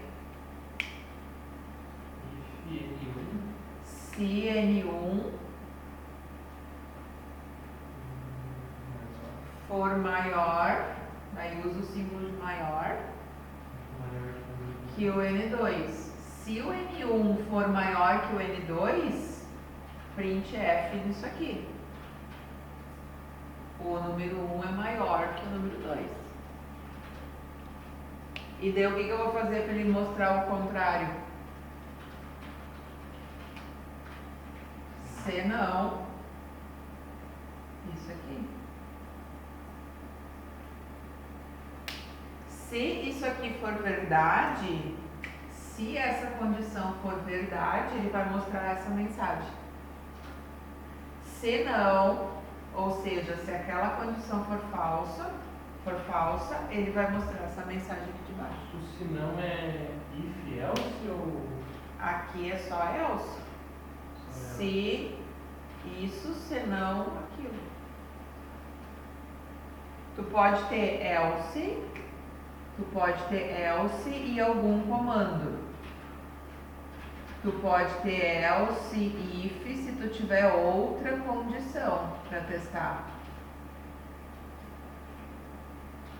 Se N1 for maior, daí usa o símbolo de maior, que o N2. Se o N1 for maior que o N2, printf nisso aqui. O número 1 é maior que o número 2. E daí o que eu vou fazer para ele mostrar o contrário? Se não, isso aqui. Se isso aqui for verdade, se essa condição for verdade, ele vai mostrar essa mensagem. Se não, ou seja, se aquela condição for falsa, ele vai mostrar essa mensagem aqui de baixo. O se não é if, else ou... Aqui é só else. Se isso, se não aquilo. Tu pode ter else e algum comando. Tu pode ter else e if se tu tiver outra condição para testar.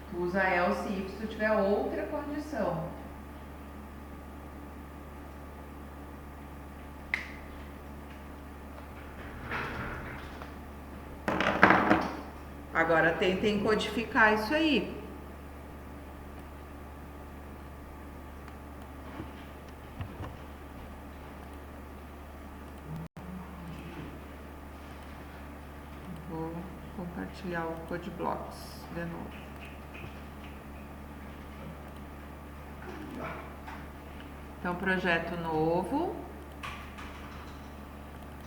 Tu usa else e if se tu tiver outra condição. Agora tentem codificar isso aí. compartilhar o Code Blocks de novo. Então, projeto novo.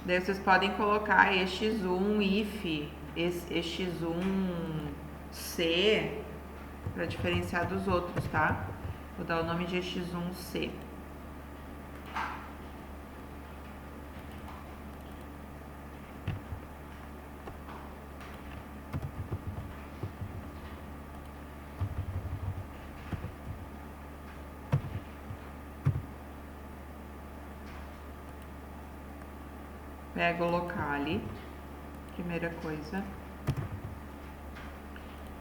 Daí vocês podem colocar EX1 if, EX1 C, para diferenciar dos outros, tá? Vou dar o nome de EX1 C. Pega o locale, primeira coisa.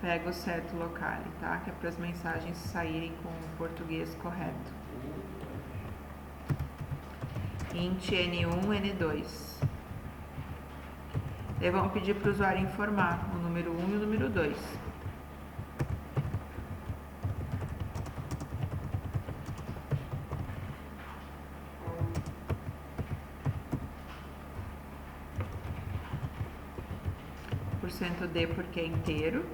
Pega o certo locale, tá? Que é para as mensagens saírem com o português correto. Int N1, N2. Daí vamos pedir para o usuário informar o número 1 e o número 2. %D porque é inteiro.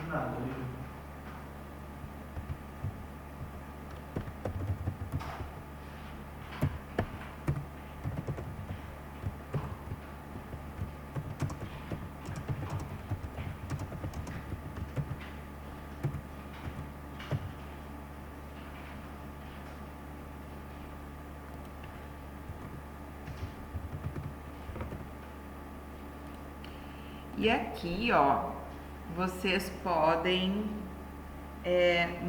Nada, viu? E aqui, ó, vocês podem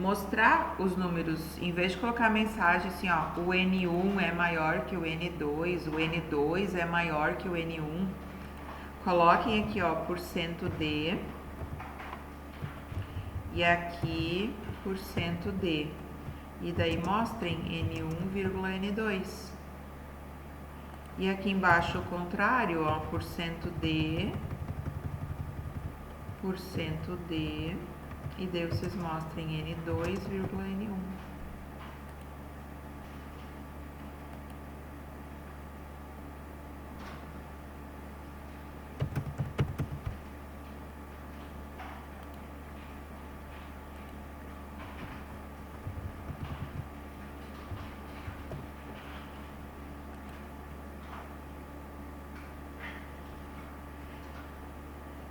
mostrar os números, em vez de colocar a mensagem assim, ó, o N1 é maior que o N2, o N2 é maior que o N1. Coloquem aqui, ó, %D e aqui %D. E daí mostrem N1, N2. E aqui embaixo o contrário, ó, %D, %D, e daí vocês mostrem N2, N1.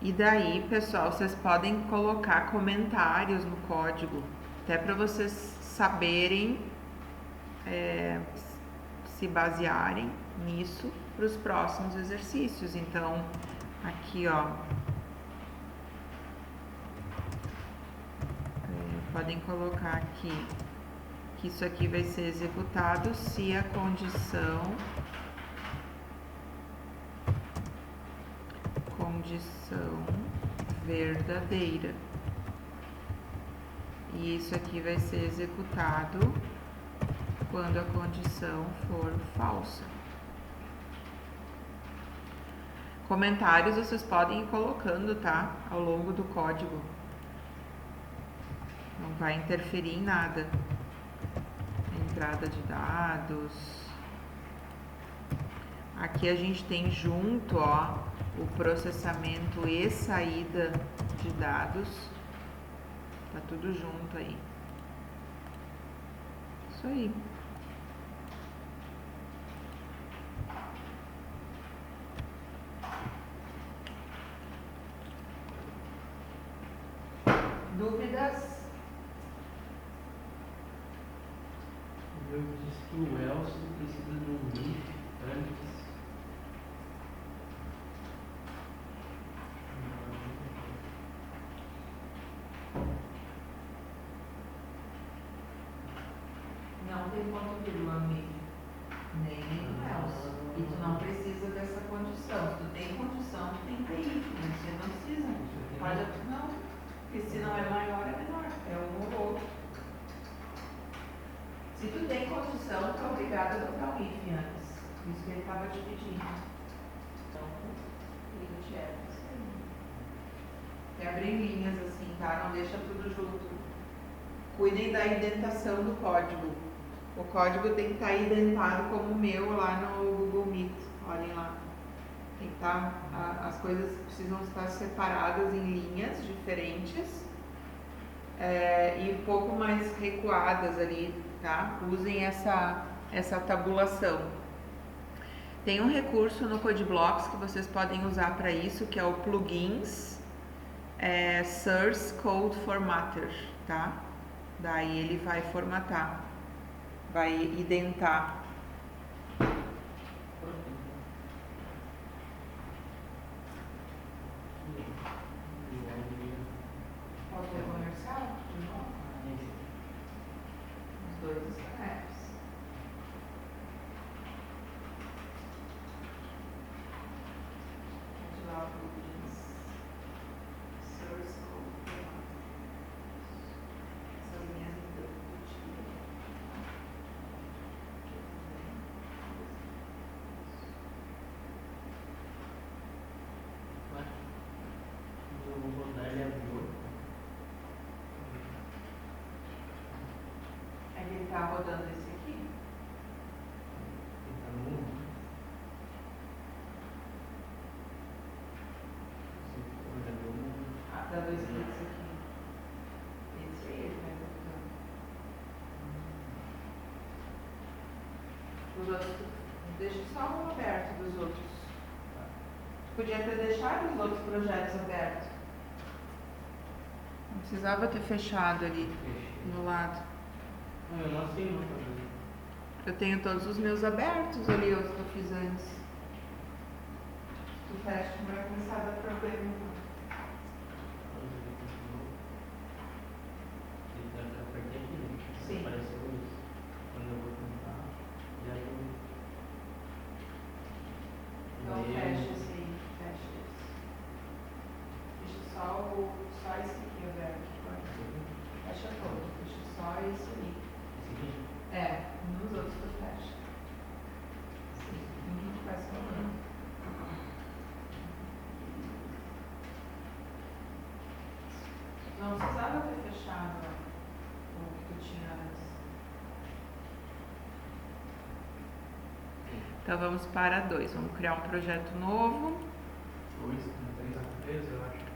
E daí, pessoal, vocês podem colocar comentários no código, até para vocês saberem, se basearem nisso para os próximos exercícios. Então, aqui, ó, podem colocar aqui que isso aqui vai ser executado se a condição verdadeira. E isso aqui vai ser executado quando a condição for falsa. Comentários vocês podem ir colocando, tá? Ao longo do código. Não vai interferir em nada. Entrada de dados. Aqui a gente tem junto, ó, o processamento e saída de dados. Tá tudo junto aí. Isso aí. Dúvidas? Eu disse que o else precisa de um if antes. Não tem ponto vírgula no if. Nem else. E tu não precisa dessa condição. Se tu tem condição, tu tem que ter if, mas você não precisa. Pode, não. Porque se não é maior, é menor. É um ou outro. Se tu tem condição, tu é obrigado a botar um if antes. Isso que ele estava te pedindo. Então, it else. Tem abrir linhas assim, tá? Não deixa tudo junto. Cuidem da indentação do código. O código tem que estar indentado como o meu lá no Google Meet. Olhem lá. Tem que estar, as coisas precisam estar separadas em linhas diferentes e um pouco mais recuadas ali, tá? Usem essa tabulação. Tem um recurso no CodeBlocks que vocês podem usar para isso, que é o plugins Source Code Formatter, tá? Daí ele vai formatar, vai identar. Pode ter comercial? De novo? Os dois snaps. Vou tirar o plugins Source Code Formatter. Essas linhas então eu tiro. Eu vou botar ele abriu. É que ele tá rodando esse aqui. Ele tá no 1. Dá 2 cliques aqui. Esse aí ele vai botando. Os outros, deixa só um aberto dos outros. Podia ter deixado os outros projetos abertos. Não precisava ter fechado ali no lado. Eu não sei não fazer. Eu tenho todos os meus abertos ali, os que eu fiz antes. Se tu fecha, não vai começar a dar problema. Apertei aqui, né? Sim. Apareceu isso. Quando eu vou tentar, já tô. Então fecha esse aí, fecha esse. Deixa só esse aqui aberto. Fecha todo, deixa só esse ali. Esse aqui? Nos outros tu fecha. Sim, faz problema. Não precisava ter fechado o que tu tinha antes. Então vamos para 2. Vamos criar um projeto novo. 2, 3, eu acho.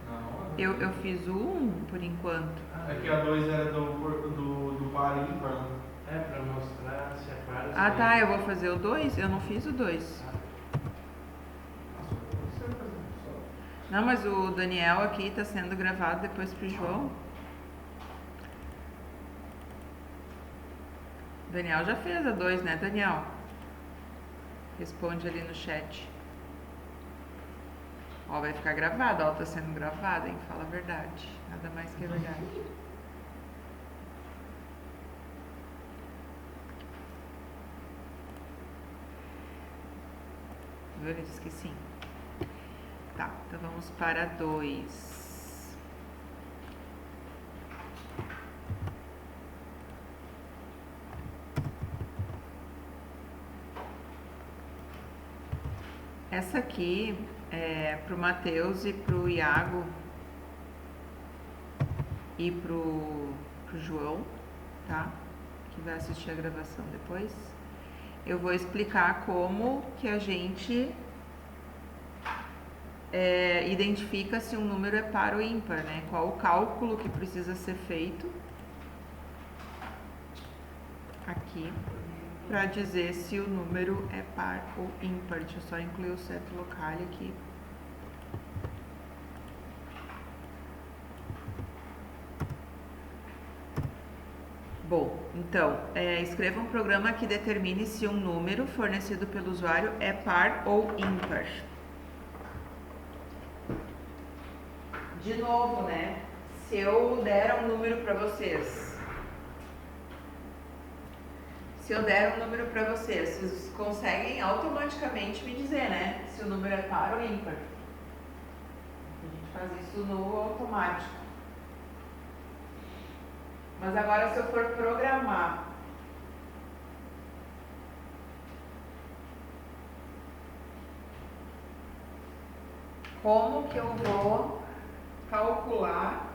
Não, Eu fiz o 1 por enquanto. É que a 2 era do par e ímpar. É, pra mostrar se é par. Ah tá, eu vou fazer o 2? Eu não fiz o 2. Não, mas o Daniel aqui está sendo gravado depois pro João. Daniel já fez a 2, né, Daniel? Responde ali no chat. Ó, vai ficar gravado, ó, tá sendo gravado, hein? Fala a verdade. Nada mais que a verdade. Viu? Ele disse que sim. Tá, então vamos para 2. Essa aqui é pro Matheus e pro Iago e pro João, tá? Que vai assistir a gravação depois. Eu vou explicar como que a gente identifica se um número é par ou ímpar, né? Qual o cálculo que precisa ser feito aqui para dizer se o número é par ou ímpar. Deixa eu só incluir o set local aqui. Bom, então, escreva um programa que determine se um número fornecido pelo usuário é par ou ímpar. De novo, né? Se eu der um número para vocês se eu der um número para vocês conseguem automaticamente me dizer, né? Se o número é par ou ímpar. A gente faz isso no automático. Mas agora, se eu for programar como que eu vou calcular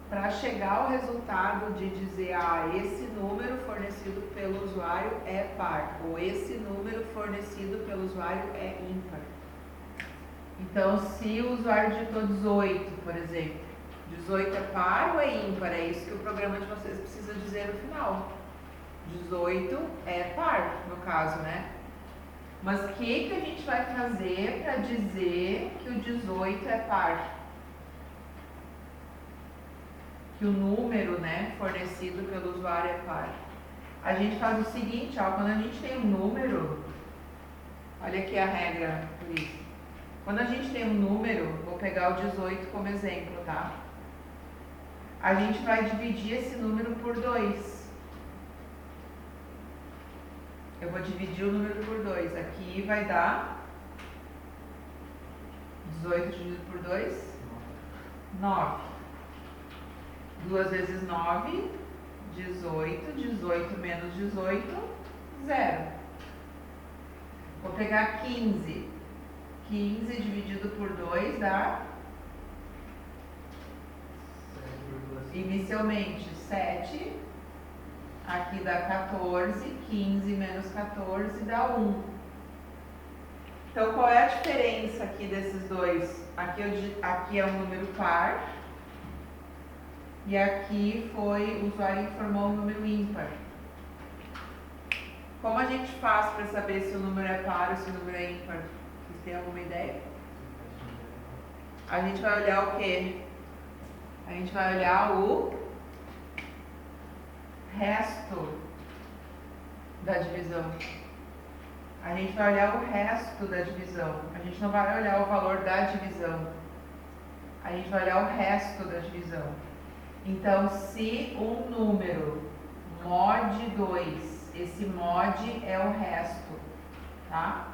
para chegar ao resultado de dizer, esse número fornecido pelo usuário é par, ou esse número fornecido pelo usuário é ímpar. Então, se o usuário digitou 18, por exemplo, 18 é par ou é ímpar? É isso que o programa de vocês precisa dizer no final. 18 é par, no caso, né? Mas o que a gente vai fazer para dizer que o 18 é par? Que o número, né, fornecido pelo usuário é par. A gente faz o seguinte, quando a gente tem um número, olha aqui a regra por isso. Quando a gente tem um número, vou pegar o 18 como exemplo, tá? A gente vai dividir esse número por 2. Eu vou dividir o número por 2. Aqui vai dar 18 dividido por 2, 9. 2 vezes 9, 18. 18 menos 18, 0. Vou pegar 15. 15 dividido por 2 dá, inicialmente, 7. Aqui dá 14. 15 menos 14 dá 1. Então, qual é a diferença aqui desses dois? Aqui é um número par. E aqui o usuário informou um número ímpar. Como a gente faz para saber se o número é par ou se o número é ímpar? Vocês têm alguma ideia? A gente vai olhar o quê? A gente vai olhar o resto da divisão. A gente vai olhar o resto da divisão. A gente não vai olhar o valor da divisão. A gente vai olhar o resto da divisão. Então, se um número mod 2, esse mod é o resto, tá?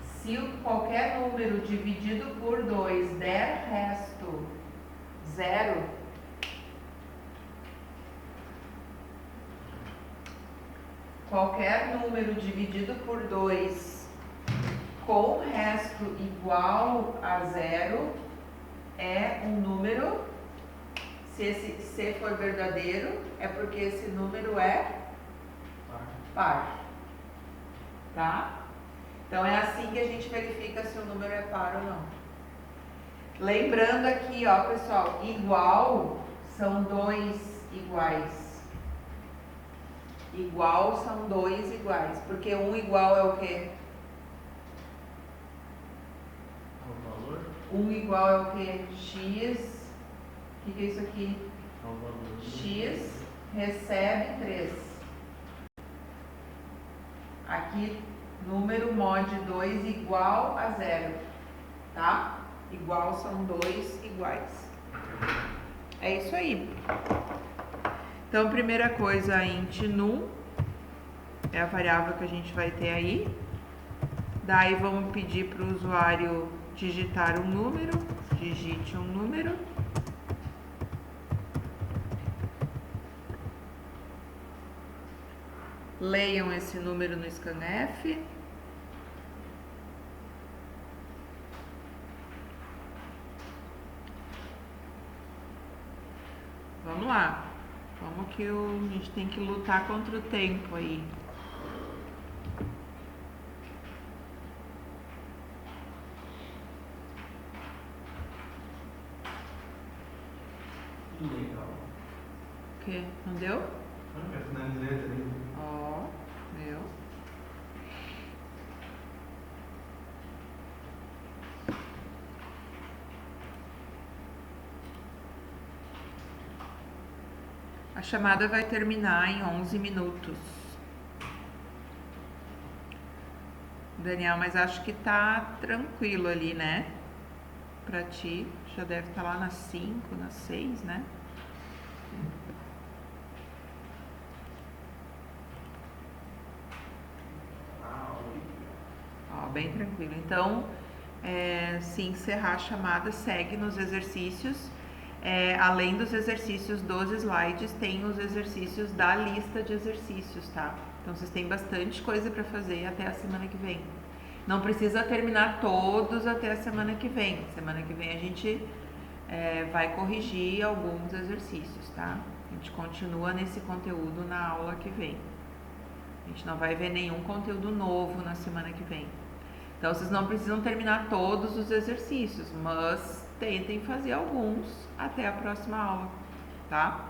Se qualquer número dividido por 2 der resto 0, qualquer número dividido por 2 com resto igual a 0 é um número. Se esse C for verdadeiro, é porque esse número é par. Tá? Então é assim que a gente verifica se o número é par ou não. Lembrando aqui, pessoal, igual são 2 iguais. Igual são 2 iguais. Porque um igual é o quê? O valor? Um igual é o quê? X. O que é isso aqui? O valor. X recebe 3. Aqui, número mod 2 igual a 0. Tá? Igual são 2 iguais. É isso aí. Então, primeira coisa, a int num é a variável que a gente vai ter aí. Daí, vamos pedir para o usuário digitar um número. Digite um número. Leiam esse número no scanf. Vamos lá. Vamos que a gente tem que lutar contra o tempo aí. Legal. O quê? Não deu? Já finalizei a trilha. Ó, deu. A chamada vai terminar em 11 minutos. Daniel, mas acho que tá tranquilo ali, né? Pra ti, já deve estar lá nas 5, nas 6, né? tranquilo. Então, se encerrar a chamada, segue nos exercícios. Além dos exercícios dos slides, tem os exercícios da lista de exercícios, tá? Então, vocês têm bastante coisa para fazer até a semana que vem. Não precisa terminar todos até a semana que vem. Semana que vem a gente vai corrigir alguns exercícios, tá? A gente continua nesse conteúdo na aula que vem. A gente não vai ver nenhum conteúdo novo na semana que vem. Então, vocês não precisam terminar todos os exercícios, mas tentem fazer alguns até a próxima aula, tá?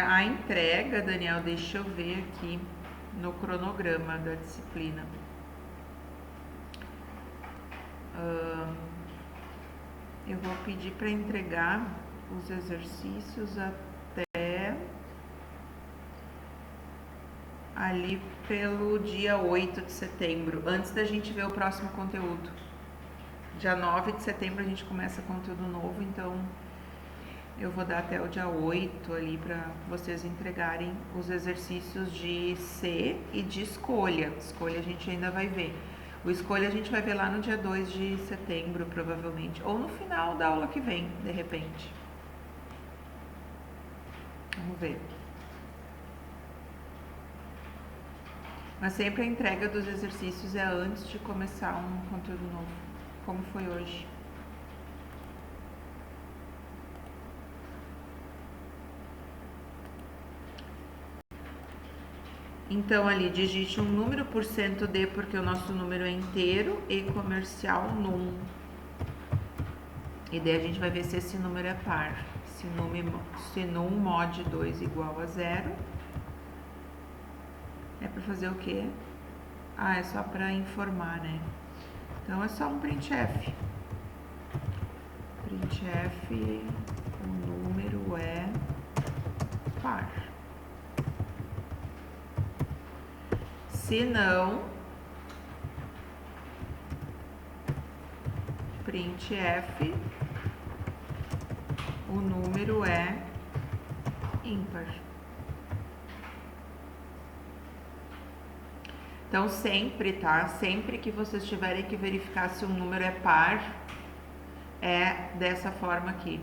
A entrega, Daniel, deixa eu ver aqui no cronograma da disciplina. Eu vou pedir para entregar os exercícios até ali pelo dia 8 de setembro, antes da gente ver o próximo conteúdo. Dia 9 de setembro a gente começa conteúdo novo, então eu vou dar até o dia 8 ali para vocês entregarem os exercícios de C e de escolha. Escolha a gente ainda vai ver. O escolha a gente vai ver lá no dia 2 de setembro, provavelmente, ou no final da aula que vem, de repente. Vamos ver. Mas sempre a entrega dos exercícios é antes de começar um conteúdo novo, como foi hoje. Então, ali, digite um número por cento de, porque o nosso número é inteiro, e comercial num. E daí a gente vai ver se esse número é par. Se num mod 2 igual a 0, é para fazer o quê? É só para informar, né? Então, é só um printf. Printf, o número é par. Se não, printf, o número é ímpar. Então, sempre, tá? Sempre que vocês tiverem que verificar se um número é par, é dessa forma aqui.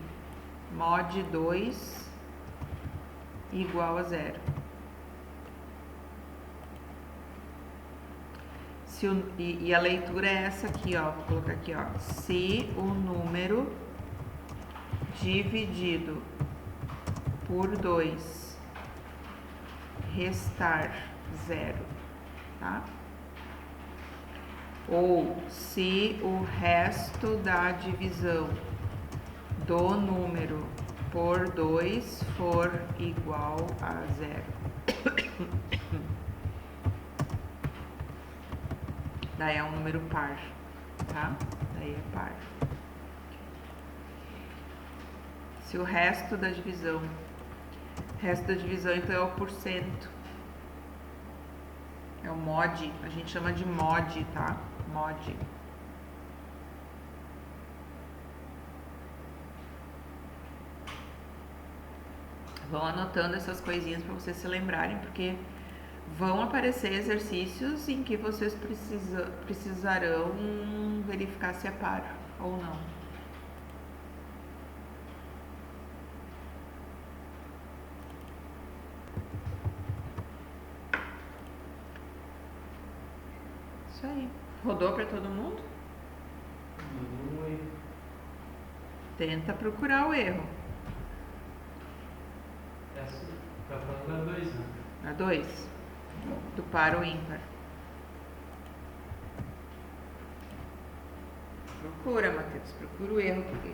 Mod 2 igual a 0. E a leitura é essa aqui, ó. Vou colocar aqui, ó. Se o número dividido por 2 restar 0, tá? Ou se o resto da divisão do número por 2 for igual a 0. Daí é um número par, tá? Daí é par. Se o resto da divisão, então é o porcento. É o mod, a gente chama de mod, tá? Mod. Vão anotando essas coisinhas para vocês se lembrarem, porque vão aparecer exercícios em que vocês precisarão verificar se é par ou não. Isso aí. Rodou para todo mundo? Tenta procurar o erro. Essa tá falando da 2, né? A 2. Do par ou ímpar. Procura, Matheus. Procura o erro, porque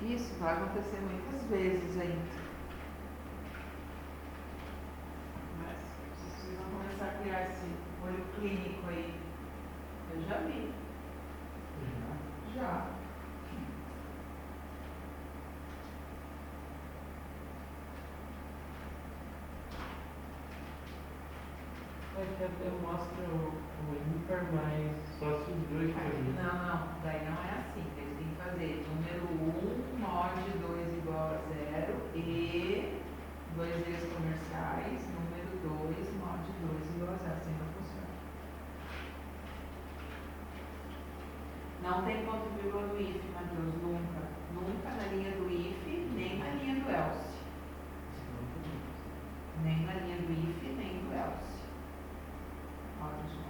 isso vai acontecer muitas vezes ainda. Mas vocês vão começar a criar esse olho clínico aí. Eu já vi. Já. Que até mostra o ímpar, mas só se os dois forem. Não, daí não é assim. Eles têm que fazer número 1 mod 2 igual a 0 e 2 vezes comerciais, número 2 mod 2 igual a 0. Assim não funciona. Não tem ponto e vírgula no if, Matheus, nunca. Nunca na linha do if, nem na linha do else. Nem na linha do if, nem do else. Olha só.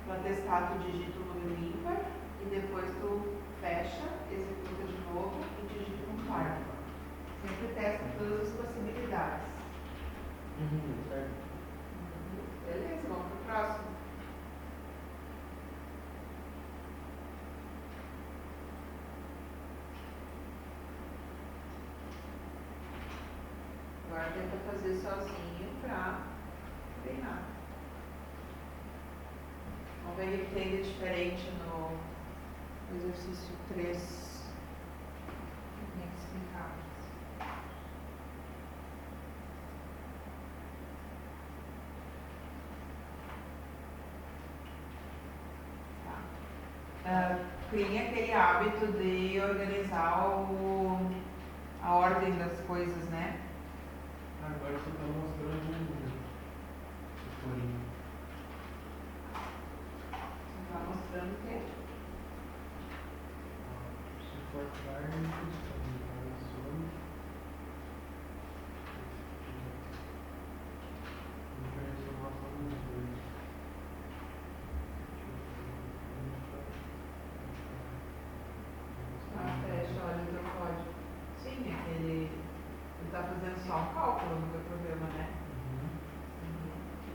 No atestado, tu digita o número ímpar e depois tu fecha, executa de novo e digita um par. Sempre testa todas as possibilidades. Certo. Beleza, vamos pro próximo. Agora tenta fazer sozinho pra treinar. Vamos ver o que tem de diferente no exercício 3. Tem que explicar. Cria aquele hábito de organizar a ordem das coisas, né? Agora você está mostrando o corinho. Você está mostrando o quê? Suportar Fecha, olha o teu código. Sim, ele está fazendo só um cálculo no teu problema, né?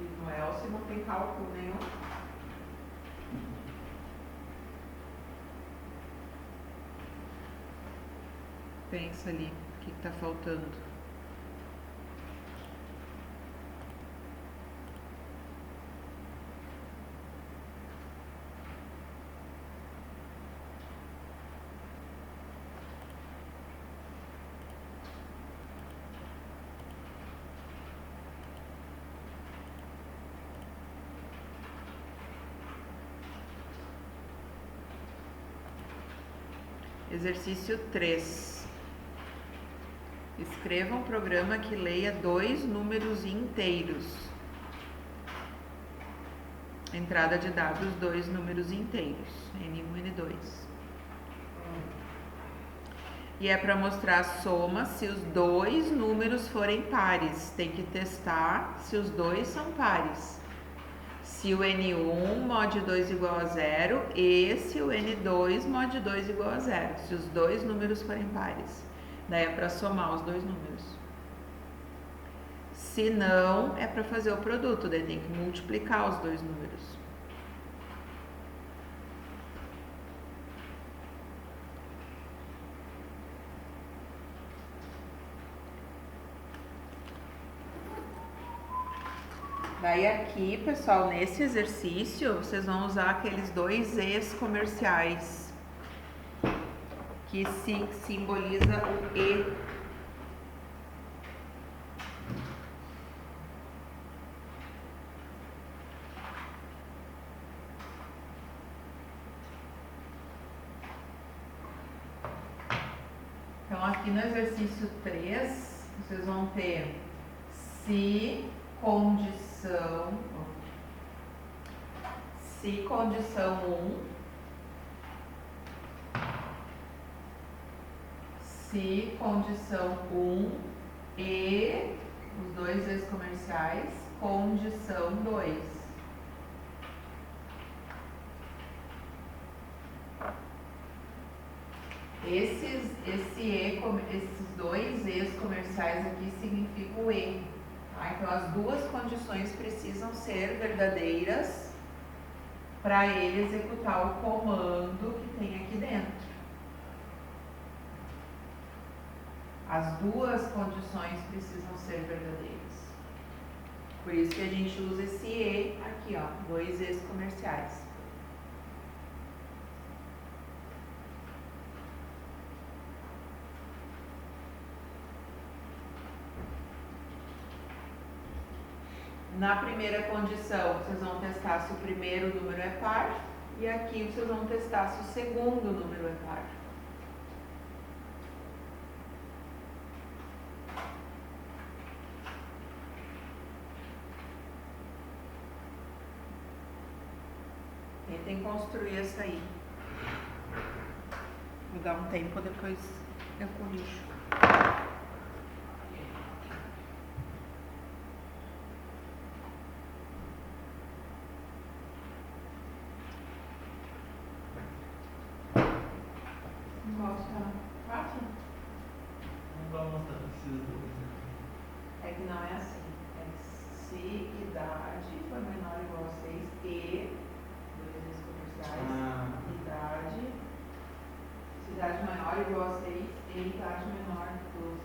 E no else não tem cálculo nenhum. Pensa ali, o que está faltando? Exercício 3. Escreva um programa que leia 2 números inteiros. Entrada de dados, 2 números inteiros, N1 e N2. E é para mostrar a soma se os 2 números forem pares. Tem que testar se os 2 são pares. Se o N1 mod 2 igual a 0 e se o N2 mod 2 igual a 0. Se os 2 números forem pares. Daí é para somar os 2 números. Se não, é para fazer o produto. Daí tem que multiplicar os 2 números. Daí aqui, pessoal, nesse exercício, vocês vão usar aqueles 2 E's comerciais, que simboliza o E. Então, aqui no exercício 3, vocês vão ter se condição 1, se condição 1 e os 2 E's comerciais, condição 2. Esses 2 E's comerciais aqui significam o E. Tá? Então, as duas condições precisam ser verdadeiras para ele executar o comando que tem aqui dentro. As duas condições precisam ser verdadeiras. Por isso que a gente usa esse E aqui, ó, 2 E's comerciais. Na primeira condição, vocês vão testar se o primeiro número é par, e aqui vocês vão testar se o segundo número é par. Tentem construir essa aí. Vou dar um tempo, depois eu corrijo. Gosta? Fácil? Não vai mostrar esses dois. É que não é assim. É que se idade for menor ou igual a 6 e dois vezes comerciais, Ah, idade, se idade maior ou igual a 6 e idade menor que 12.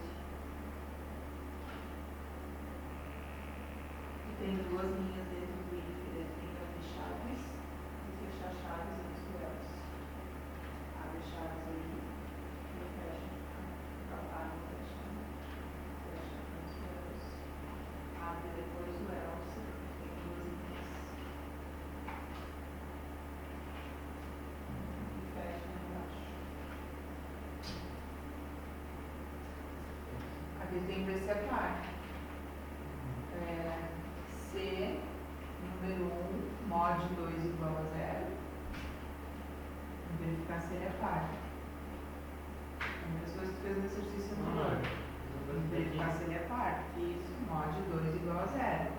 E tem duas linhas dentro do if, tem que abrir chaves e fechar chaves antes do else. Abre chaves aí e fecha. Abre, fecha. Fecha antes do else. Abre depois do else, tem duas linhas. E fecha embaixo. Aqui tem que separar. C, número 1, mod 2 igual a 0. Verificar se ele é par. A mesma coisa que fez no exercício anterior. Verificar se ele é par. Isso, mod 2 igual a 0.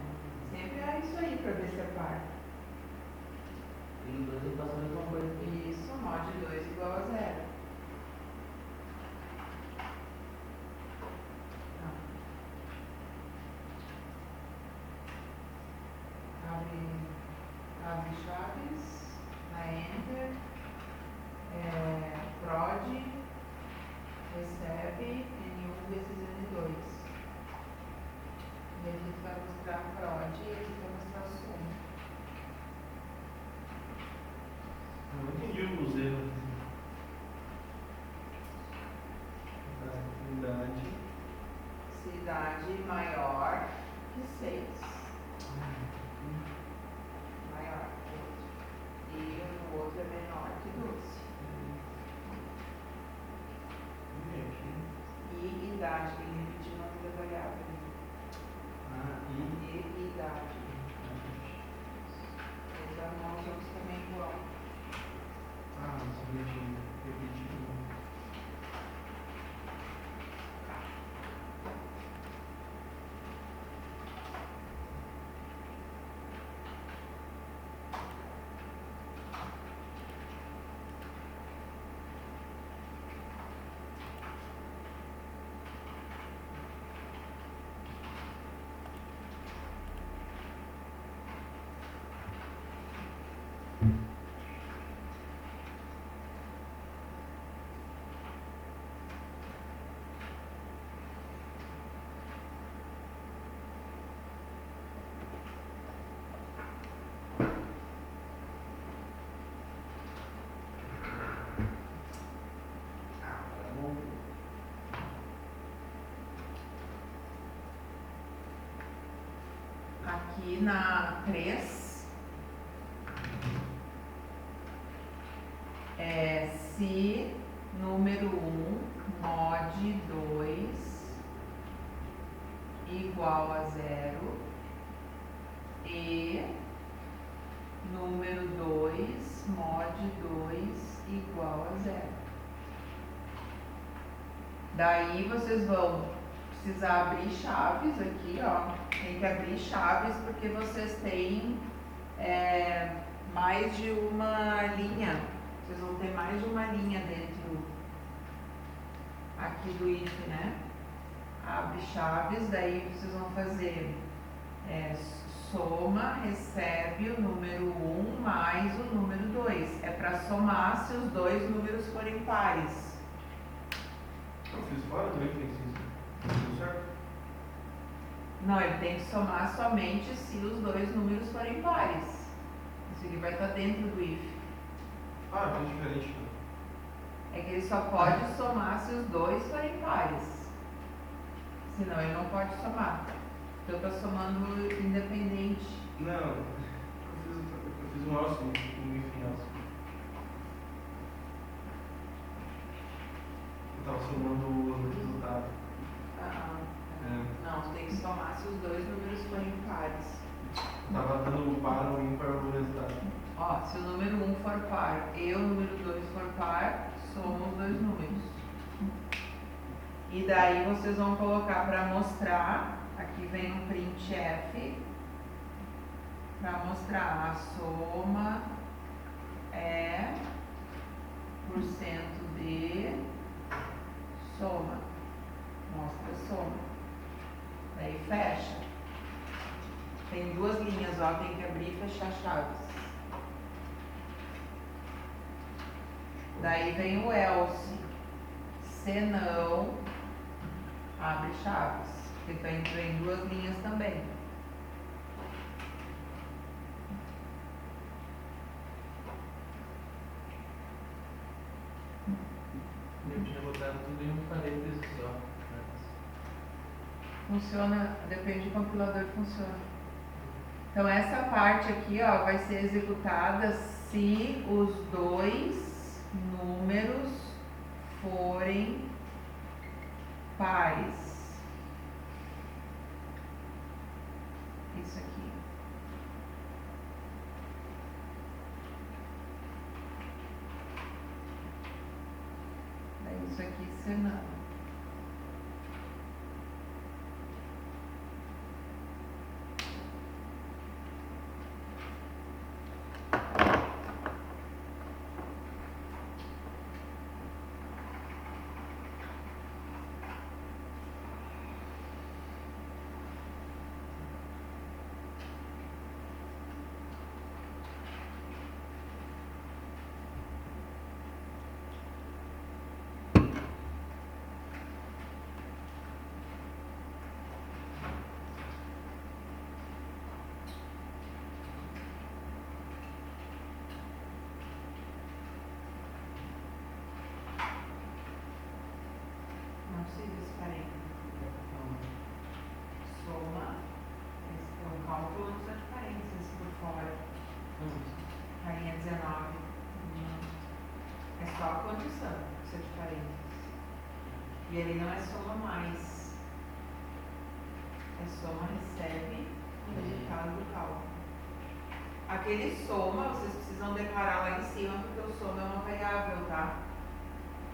Sempre é isso aí para ver se é par. E no 2 eu faço a mesma coisa. Isso, mod 2 igual a 0. Abre chaves, na Enter, prod, recebe N1 vezes N2. E aqui tu vai mostrar prod e aqui tu vai mostrar soma. eu não entendi os erros. Idade. Se idade maior que 6. Maior que 8. E o outro é menor que 12. E idade, tem que repetir o nome da variável. E idade. Vou arrumar os outros também igual. Só repetir. Aqui na 3, se número 1, mod 2 igual a 0 e número 2, mod 2 igual a 0. Daí vocês vão precisar abrir chaves aqui, ó. Tem que abrir chaves porque vocês têm mais de uma linha. Vocês vão ter mais de uma linha dentro aqui do if, né? Abre chaves, daí vocês vão fazer soma, recebe o número 1 mais o número 2. É para somar se os dois números forem pares. Eu fiz fora do exercício. Tudo certo? Não, ele tem que somar somente se os dois números forem pares. Isso aqui vai estar dentro do if. É diferente. É que ele só pode somar se os dois forem pares. Senão ele não pode somar. Então está somando independente. Não, eu fiz um else no if else. Eu tava somando o resultado. Não, tem que somar se os dois números forem pares. Tava dando para ou ímpar o resultado. Ó, se o número 1 for par e o número 2 for par, somam os dois números. E daí vocês vão colocar para mostrar, aqui vem um printf, para mostrar a soma é % de soma. Mostra a soma. Daí fecha. Tem duas linhas, ó, tem que abrir e fechar chaves. Daí vem o else. Se não, abre chaves. Porque vem duas linhas também. Eu tinha botado tudo em um parênteses só. Funciona, depende do compilador que funciona. Então essa parte aqui, ó, vai ser executada se os dois números forem pares. Isso aqui. Daí isso aqui se não. Não precisa esse parênteses. Soma. Esse é um cálculo, não precisa de parênteses por fora. Carinha 19. É só a condição que precisa de parênteses. E ele não é soma mais. É soma recebe o resultado do cálculo. Aquele soma, vocês precisam declarar lá em cima, porque o soma é uma variável, tá?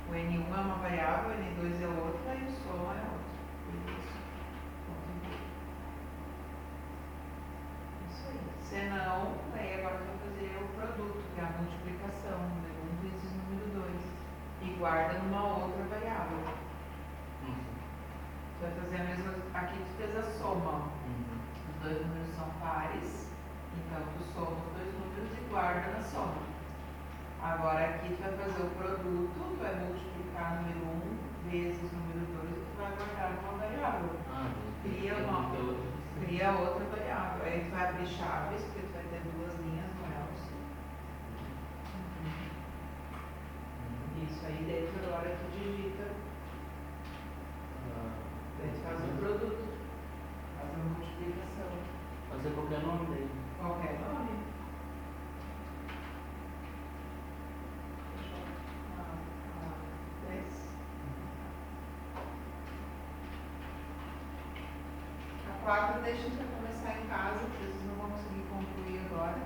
O N1 é uma variável, o N2 é outra e o soma é outra. Isso. Isso aí. Se não, aí agora vai fazer o produto, que é a multiplicação, número 1 vezes número 2. E guarda numa outra variável. Você vai fazer a mesma. Aqui tu fez a soma. Os dois números são pares, então tu soma os dois números e guarda na soma. Agora aqui tu vai fazer o produto, tu vai multiplicar número 1 vezes número 2 e tu vai guardar numa variável. Cria outra variável. Aí tu vai abrir chaves, porque tu vai ter duas linhas no else. Isso aí dentro agora tu digita. Daí tu faz o produto. Faz a multiplicação. Fazer qualquer nome daí. Qualquer nome. A 4 deixa para começar em casa, porque vocês não vão conseguir concluir agora.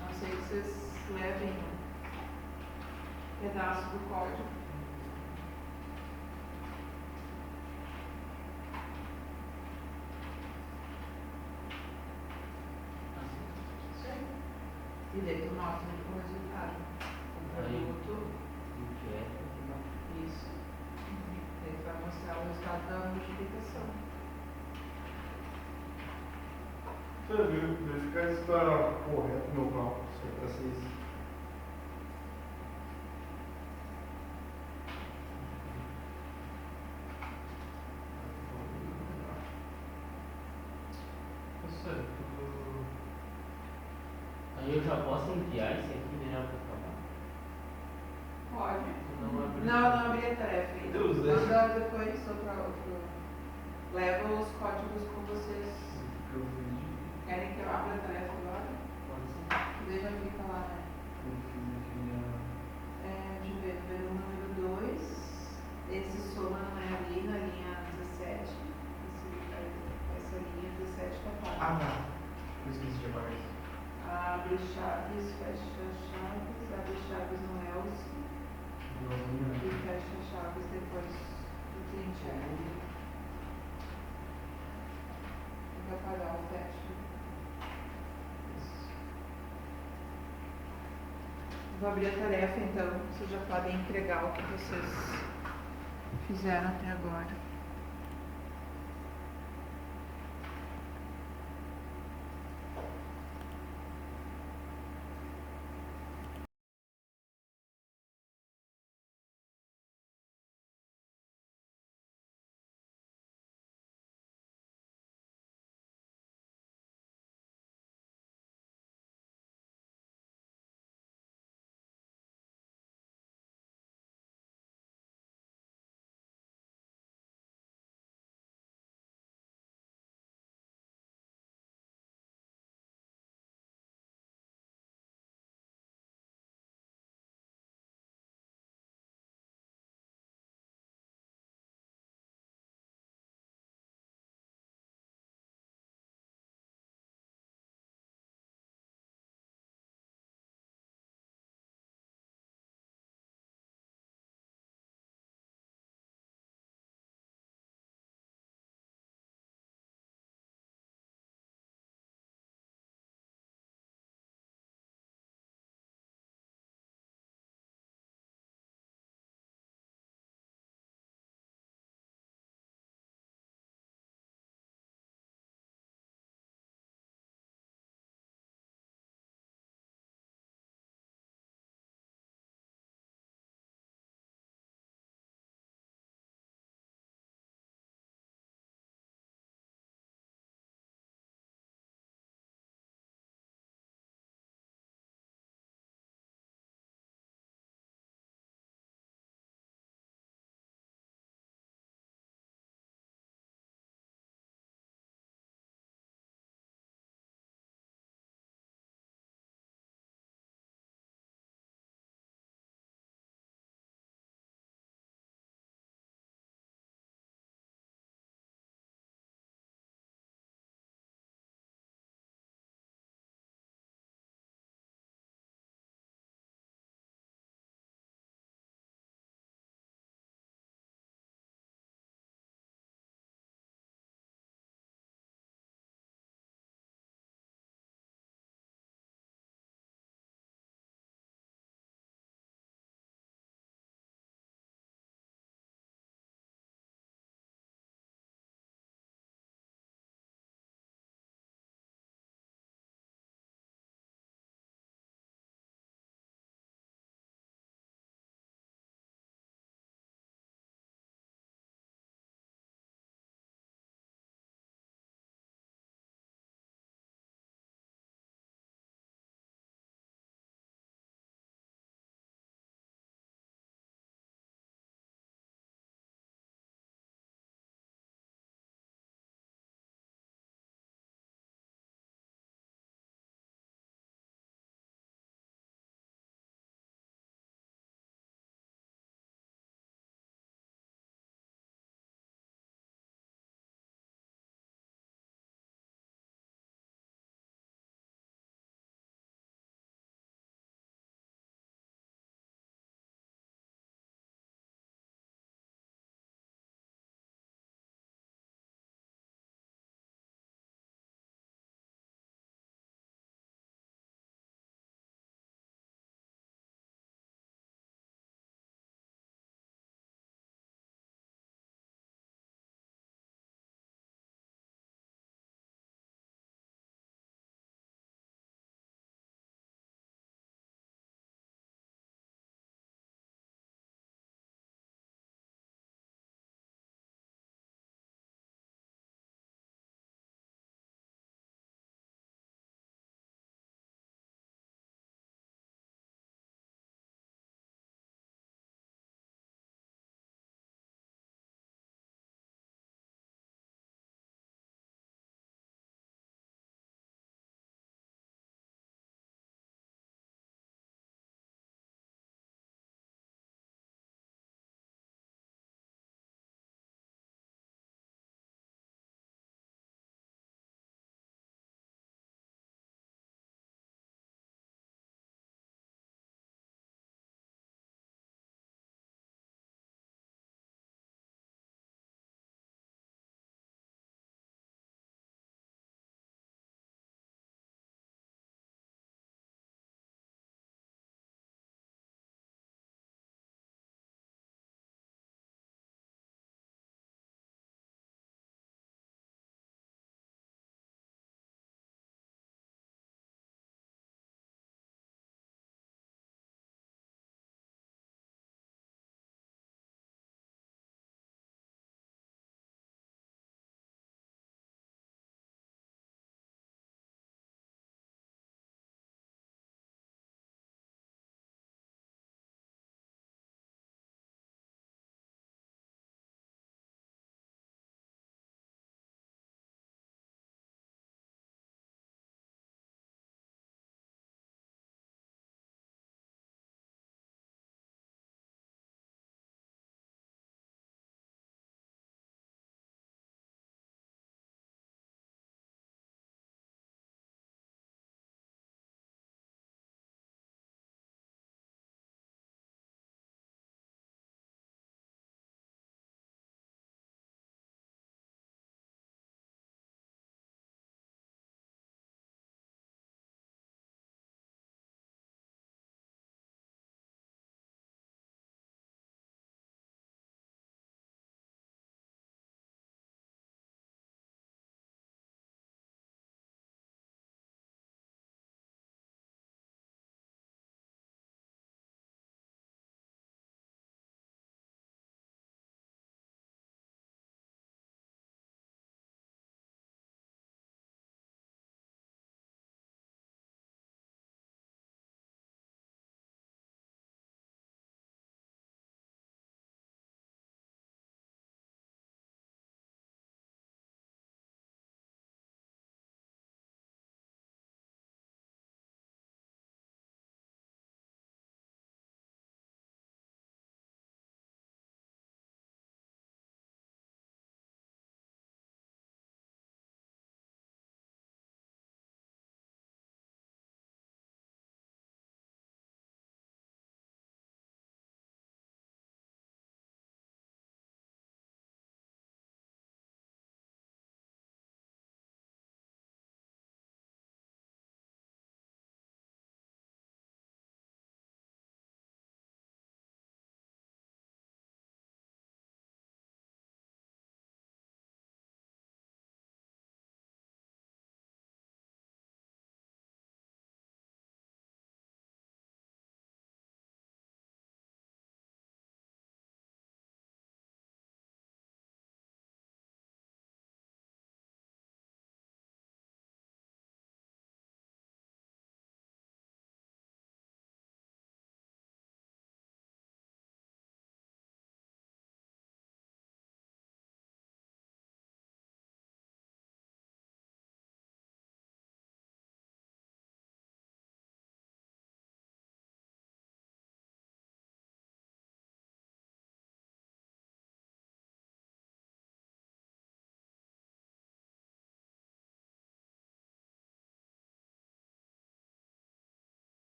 A não ser que vocês levem um pedaço do código. Isso aí. E daí tu mostra o resultado. O produto. Isso. Daí tu vai mostrar o resultado da multiplicação. Você verificar se está correto o meu cálculo, se é para ser isso. Professor, Aí eu já posso enviar esse aqui direto para cá? Pode. não Não abri a tarefa ainda. Deus, né? Manda depois outro. Leva os códigos com vocês. Querem que eu abra a tarefa agora? Daí já fica lá, né? Deixa eu ver, número 2. Esse soma não é ali na linha 17. Essa linha 17 está paga. Ah, não. Eu esqueci de apagar isso. Abre chaves, fecha chaves, abre chaves no Elcio e fecha chaves depois do cliente abre. Tem que apagar o fecha. Isso. Vou abrir a tarefa então, vocês já podem entregar o que vocês fizeram até agora.